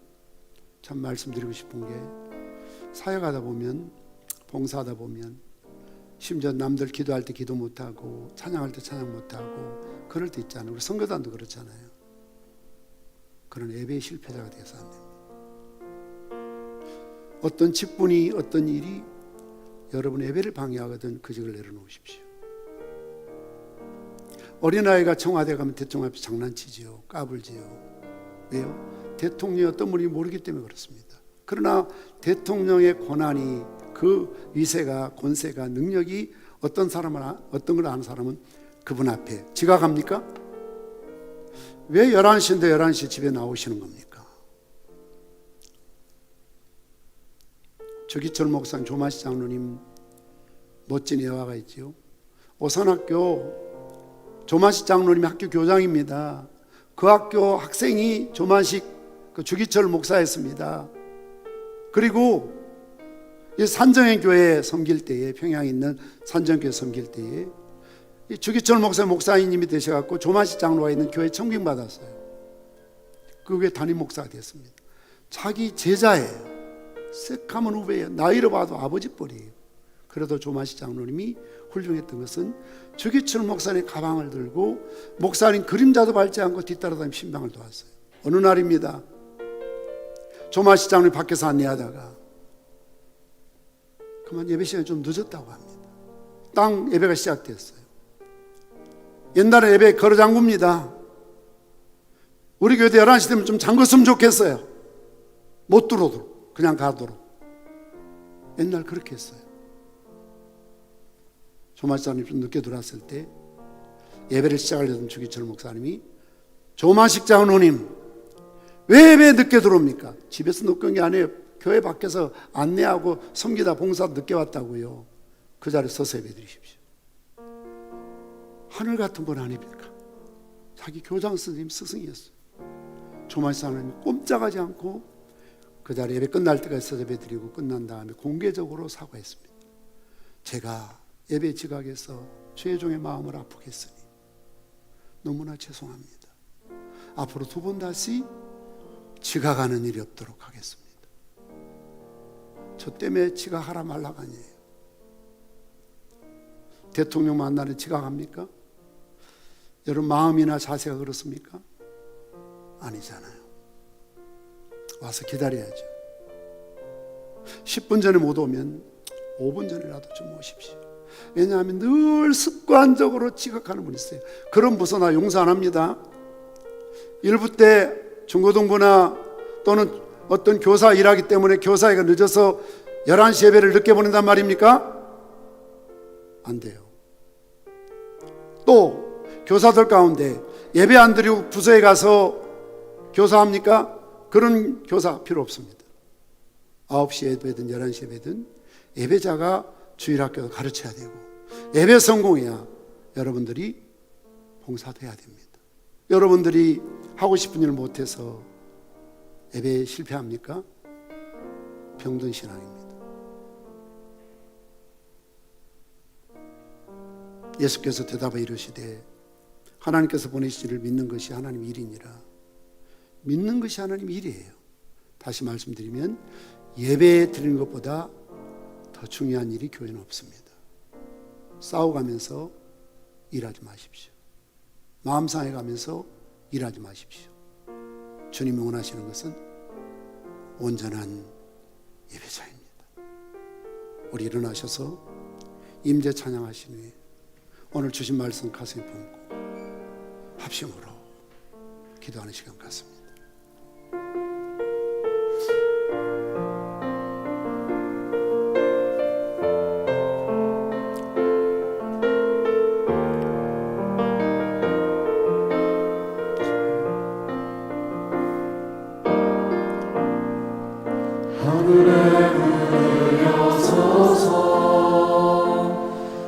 참 말씀드리고 싶은 게, 사역하다 보면, 봉사하다 보면, 심지어 남들 기도할 때 기도 못하고 찬양할 때 찬양 못하고 그럴 때 있잖아요. 우리 선교단도 그렇잖아요. 그런 예배의 실패자가 되어서 안 됩니다. 어떤 직분이, 어떤 일이 여러분의 예배를 방해하거든 그직을 내려놓으십시오. 어린아이가 청와대 가면 대통령 앞에 장난치지요. 까불지요. 왜요? 대통령이 어떤 분인지 모르기 때문에 그렇습니다. 그러나 대통령의 권한이, 그 위세가, 권세가, 능력이 어떤 사람을, 어떤 걸 아는 사람은 그분 앞에 지각합니까? 왜 11시인데 11시 집에 나오시는 겁니까? 조기철 목사님, 조마시 장로님 멋진 예화가 있지요. 오산학교 조마식 장로님이 학교 교장입니다. 그 학교 학생이 조마식 그 주기철 목사였습니다. 그리고 이 산정의 교회 섬길 때에, 평양에 있는 산정교회 섬길 때에 이 주기철 목사님이 되셔갖고 조마식 장로가 있는 교회 청빙받았어요. 그 교회 담임 목사가 됐습니다. 자기 제자예요. 새카만 후배예요. 나이로 봐도 아버지 뻘이에요. 그래도 조마식 장로님이 훌륭했던 것은 주기철 목사님 가방을 들고 목사님 그림자도 밟지 않고 뒤따라다니며 신방을 도왔어요. 어느 날입니다. 조마식 장로님 밖에서 안내하다가 그만 예배 시간이 좀 늦었다고 합니다. 땅 예배가 시작됐어요. 옛날에 예배 걸어 잠굽니다. 우리 교회도 11시 되면 좀 잠궜으면 좋겠어요. 못 들어오도록, 그냥 가도록. 옛날 그렇게 했어요. 조마식장님 좀 늦게 들어왔을 때 예배를 시작하려던 주기철 목사님이, 조마식 장로님 왜 예배 늦게 들어옵니까? 집에서 늦게 온 게 아니에요. 교회 밖에서 안내하고 섬기다 봉사 늦게 왔다고요. 그 자리에 서서 예배 드리십시오. 하늘 같은 분 아닙니까? 자기 교장 선생님 스승이었어요. 조마시 하나님이 꼼짝하지 않고 그 자리에 예배 끝날 때까지 예배 드리고 끝난 다음에 공개적으로 사과했습니다. 제가 예배 지각해서 주의 종의 마음을 아프게 했으니 너무나 죄송합니다. 앞으로 두 번 다시 지각하는 일이 없도록 하겠습니다. 저 때문에 지각하라 말라가 아니에요. 대통령 만나는 지각합니까? 여러분 마음이나 자세가 그렇습니까? 아니잖아요. 와서 기다려야죠. 10분 전에 못 오면 5분 전이라도 좀 오십시오. 왜냐하면 늘 습관적으로 지각하는 분이 있어요. 그런 부서 나 용서 안 합니다. 일부 때 중고등부나 또는 어떤 교사 일하기 때문에 교사회가 늦어서 11시 예배를 늦게 보낸단 말입니까? 안 돼요. 또 교사들 가운데 예배 안 드리고 부서에 가서 교사합니까? 그런 교사 필요 없습니다. 9시 예배든 11시 예배든 예배자가 주일학교도 가르쳐야 되고 예배 성공해야 여러분들이 봉사돼야 됩니다. 여러분들이 하고 싶은 일을 못해서 예배에 실패합니까? 병든 신앙입니다. 예수께서 대답하여 이르시되 하나님께서 보내시기를 믿는 것이 하나님 일이니라. 믿는 것이 하나님 일이에요. 다시 말씀드리면 예배 드리는 것보다 더 중요한 일이 교회는 없습니다. 싸워가면서 일하지 마십시오. 마음 상해가면서 일하지 마십시오. 주님이 원하시는 것은 온전한 예배자입니다. 우리 일어나셔서 임재 찬양하신 후에 오늘 주신 말씀 가슴에 품고 합심으로 기도하는 시간 같습니다.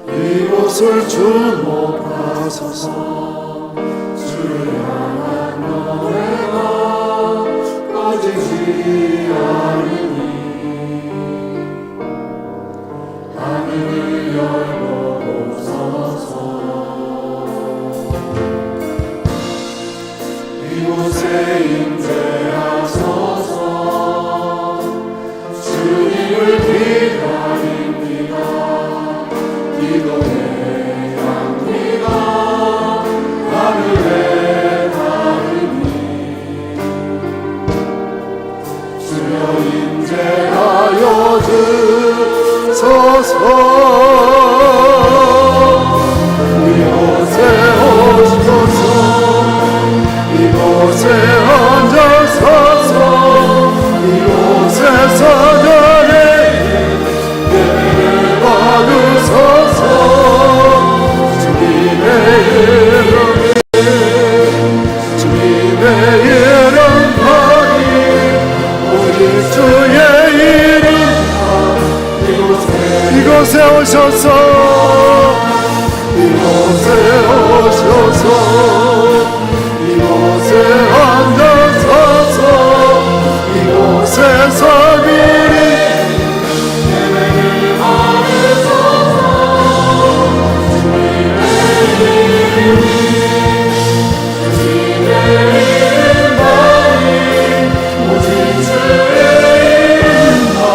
이곳을 주목하소서. 주를 향한 노래가 꺼지지 않으니 하늘을 열고 보소서. 이곳에 임재하소서. 주님을 기다립니다. 기도해 합니다. 하늘에 닿으니 주여 임재하여 주소서. 이곳에 오셔서 이곳에 앉아서서 이곳에서 저리 예배를 받으소서. 주님의 이름만이 오직 주의 이름 이곳에 오셔서 이곳에 오셔서 이곳에 앉아서서 이곳에서 그리 예배를 받으소서. 주님의 이름만이 오직 주의 이름만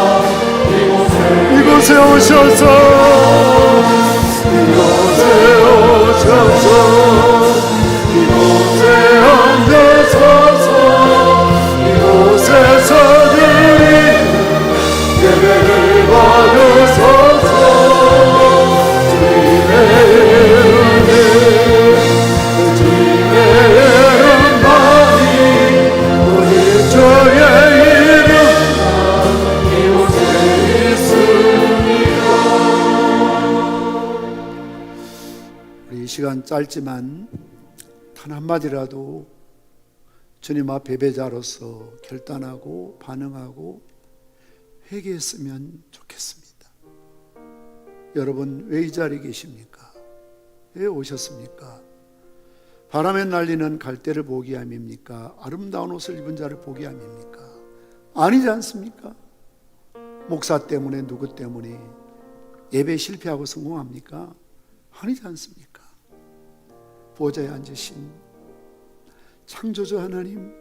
이곳에 오셔서 이곳에 오셔서 이곳에 앉아서서 이곳에서 드리 예배를 받으소서. 주님의 이름만이 오직 주의 이름만 이곳에 있습니다. 우리 이 시간 짧지만 단 한마디라도 주님 앞 예배자로서 결단하고 반응하고 회개했으면 좋겠습니다. 여러분 왜 이 자리에 계십니까? 왜 오셨습니까? 바람에 날리는 갈대를 보기 함입니까? 아름다운 옷을 입은 자를 보기 함입니까? 아니지 않습니까? 목사 때문에, 누구 때문에 예배 실패하고 성공합니까? 아니지 않습니까? 보좌에 앉으신 창조주 하나님,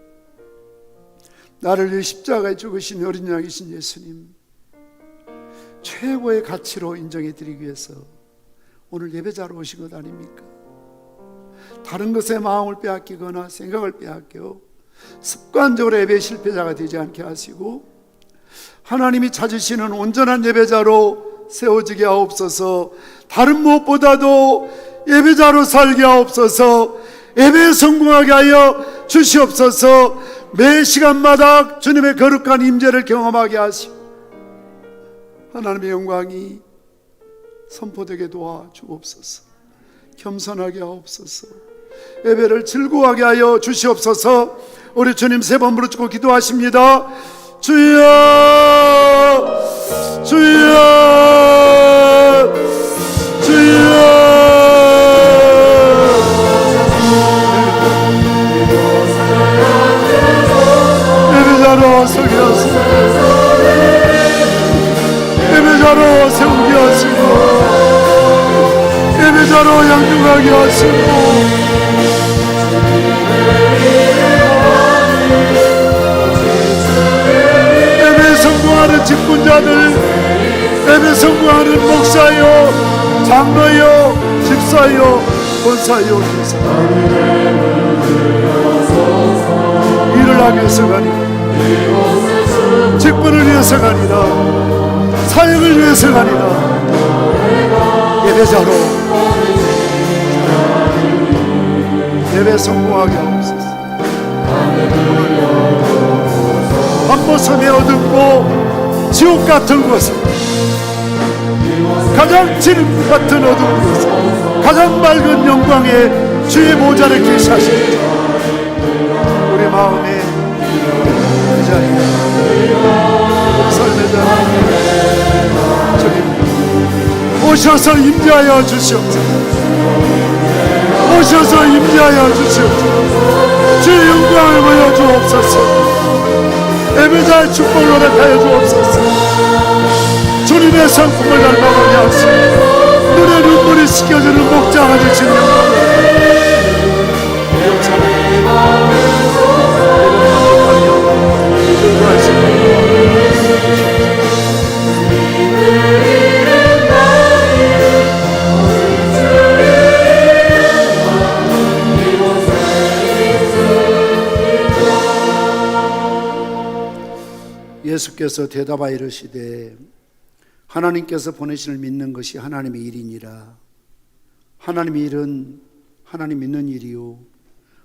나를 위해 십자가에 죽으신 어린 양이신 예수님, 최고의 가치로 인정해 드리기 위해서 오늘 예배자로 오신 것 아닙니까? 다른 것에 마음을 빼앗기거나 생각을 빼앗겨 습관적으로 예배 실패자가 되지 않게 하시고 하나님이 찾으시는 온전한 예배자로 세워지게 하옵소서. 다른 무엇보다도 예배자로 살게 하옵소서. 예배에 성공하게 하여 주시옵소서. 매 시간마다 주님의 거룩한 임재를 경험하게 하시고 하나님의 영광이 선포되게 도와주옵소서. 겸손하게 하옵소서. 예배를 즐거워하게 하여 주시옵소서. 우리 주님 세 번 부르짖고 기도하십니다. 주여, 주여, 주여. 예배자로 서게 하시고 예배자로 세우게 하시고 예배자로 양육하게 하시고 예배 성공하는 직분자들, 예배 성공하는 목사요, 장로요, 집사요, 권사요, 교사요, 일을 하기 위해서가 아니라 직분을 위해서가 아니라 사역을 위해서가 아니라 예배자로 예배 성공하게 하옵소서. 밤모섬에 어둡고 지옥 같은 곳에 가장 지름 같은 어두운 곳에 가장 맑은 영광의 주의 보좌를 계시하십니다. 우리 마음에 그 자리에 삶의 자리에 주님 오셔서 임재하여 주시옵소서. 오셔서 임재하여 주시옵소서. 주의 영광을 보여주옵소서. 예배자의 축복을 허락하여 주옵소서. 주님의 성품을 닮아가게 하시고 눈에 눈물이 씻겨지는 목자가 되시는 예수께서 대답하여 이르시되 하나님께서 보내신을 믿는 것이 하나님의 일이니라. 하나님의 일은 하나님 믿는 일이요,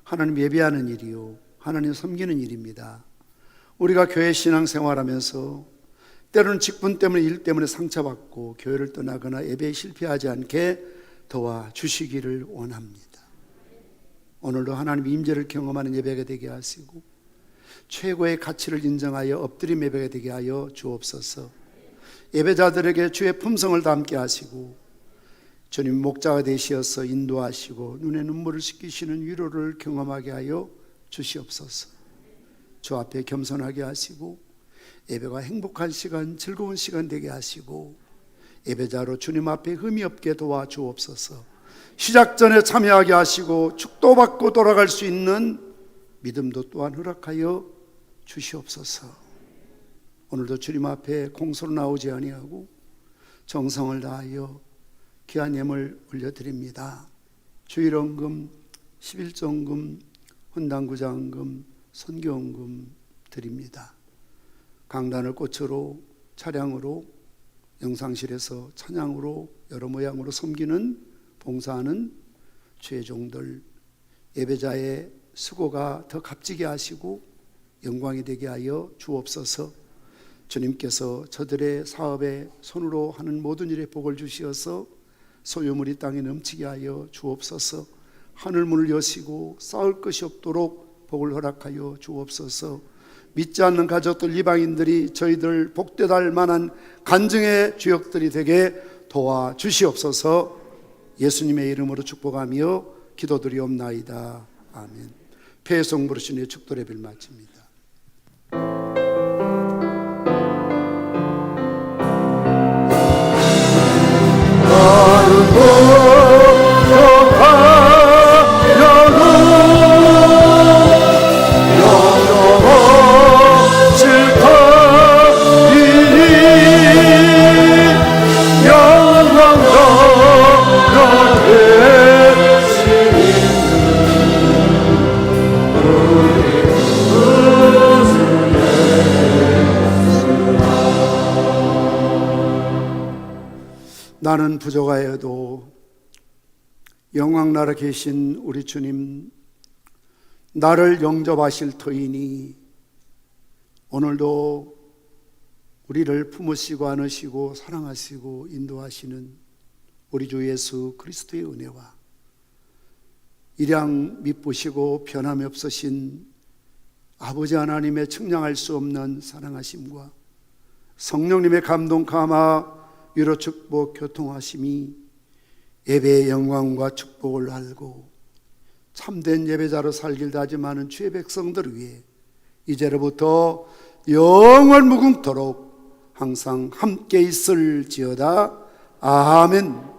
하나님 예배하는 일이요, 하나님 섬기는 일입니다. 우리가 교회 신앙생활하면서 때로는 직분 때문에 일 때문에 상처받고 교회를 떠나거나 예배에 실패하지 않게 도와주시기를 원합니다. 오늘도 하나님의 임재를 경험하는 예배가 되게 하시고 최고의 가치를 인정하여 엎드림 예배가 되게 하여 주옵소서. 예배자들에게 주의 품성을 담게 하시고 주님 목자가 되시어서 인도하시고 눈에 눈물을 씻기시는 위로를 경험하게 하여 주시옵소서. 주 앞에 겸손하게 하시고 예배가 행복한 시간, 즐거운 시간 되게 하시고 예배자로 주님 앞에 흠이 없게 도와주옵소서. 시작 전에 참여하게 하시고 축도받고 돌아갈 수 있는 믿음도 또한 허락하여 주시옵소서. 오늘도 주님 앞에 공소로 나오지 아니하고 정성을 다하여 귀한 예물 올려드립니다. 주일원금, 11조원금, 헌당구자원금, 선교원금 드립니다. 강단을 꽃으로, 차량으로, 영상실에서 찬양으로 여러 모양으로 섬기는 봉사하는 주의 종들, 예배자의 수고가 더 값지게 하시고 영광이 되게 하여 주옵소서. 주님께서 저들의 사업에 손으로 하는 모든 일에 복을 주시어서 소유물이 땅에 넘치게 하여 주옵소서. 하늘문을 여시고 쌓을 것이 없도록 복을 허락하여 주옵소서. 믿지 않는 가족들, 이방인들이 저희들 복되다 할 만한 간증의 주역들이 되게 도와주시옵소서. 예수님의 이름으로 축복하며 기도드리옵나이다. 아멘. 배송 부르시니 축도 예배를 마칩니다. 나는 부족하여도 영광나라 계신 우리 주님, 나를 영접하실 터이니 오늘도 우리를 품으시고 안으시고 사랑하시고 인도하시는 우리 주 예수 그리스도의 은혜와 일양 미쁘시고 변함이 없으신 아버지 하나님의 측량할 수 없는 사랑하심과 성령님의 감동 감화 위로 축복 교통하심이 예배의 영광과 축복을 알고 참된 예배자로 살길 다짐하는 주의 백성들을 위해 이제로부터 영원 무궁토록 항상 함께 있을지어다. 아멘.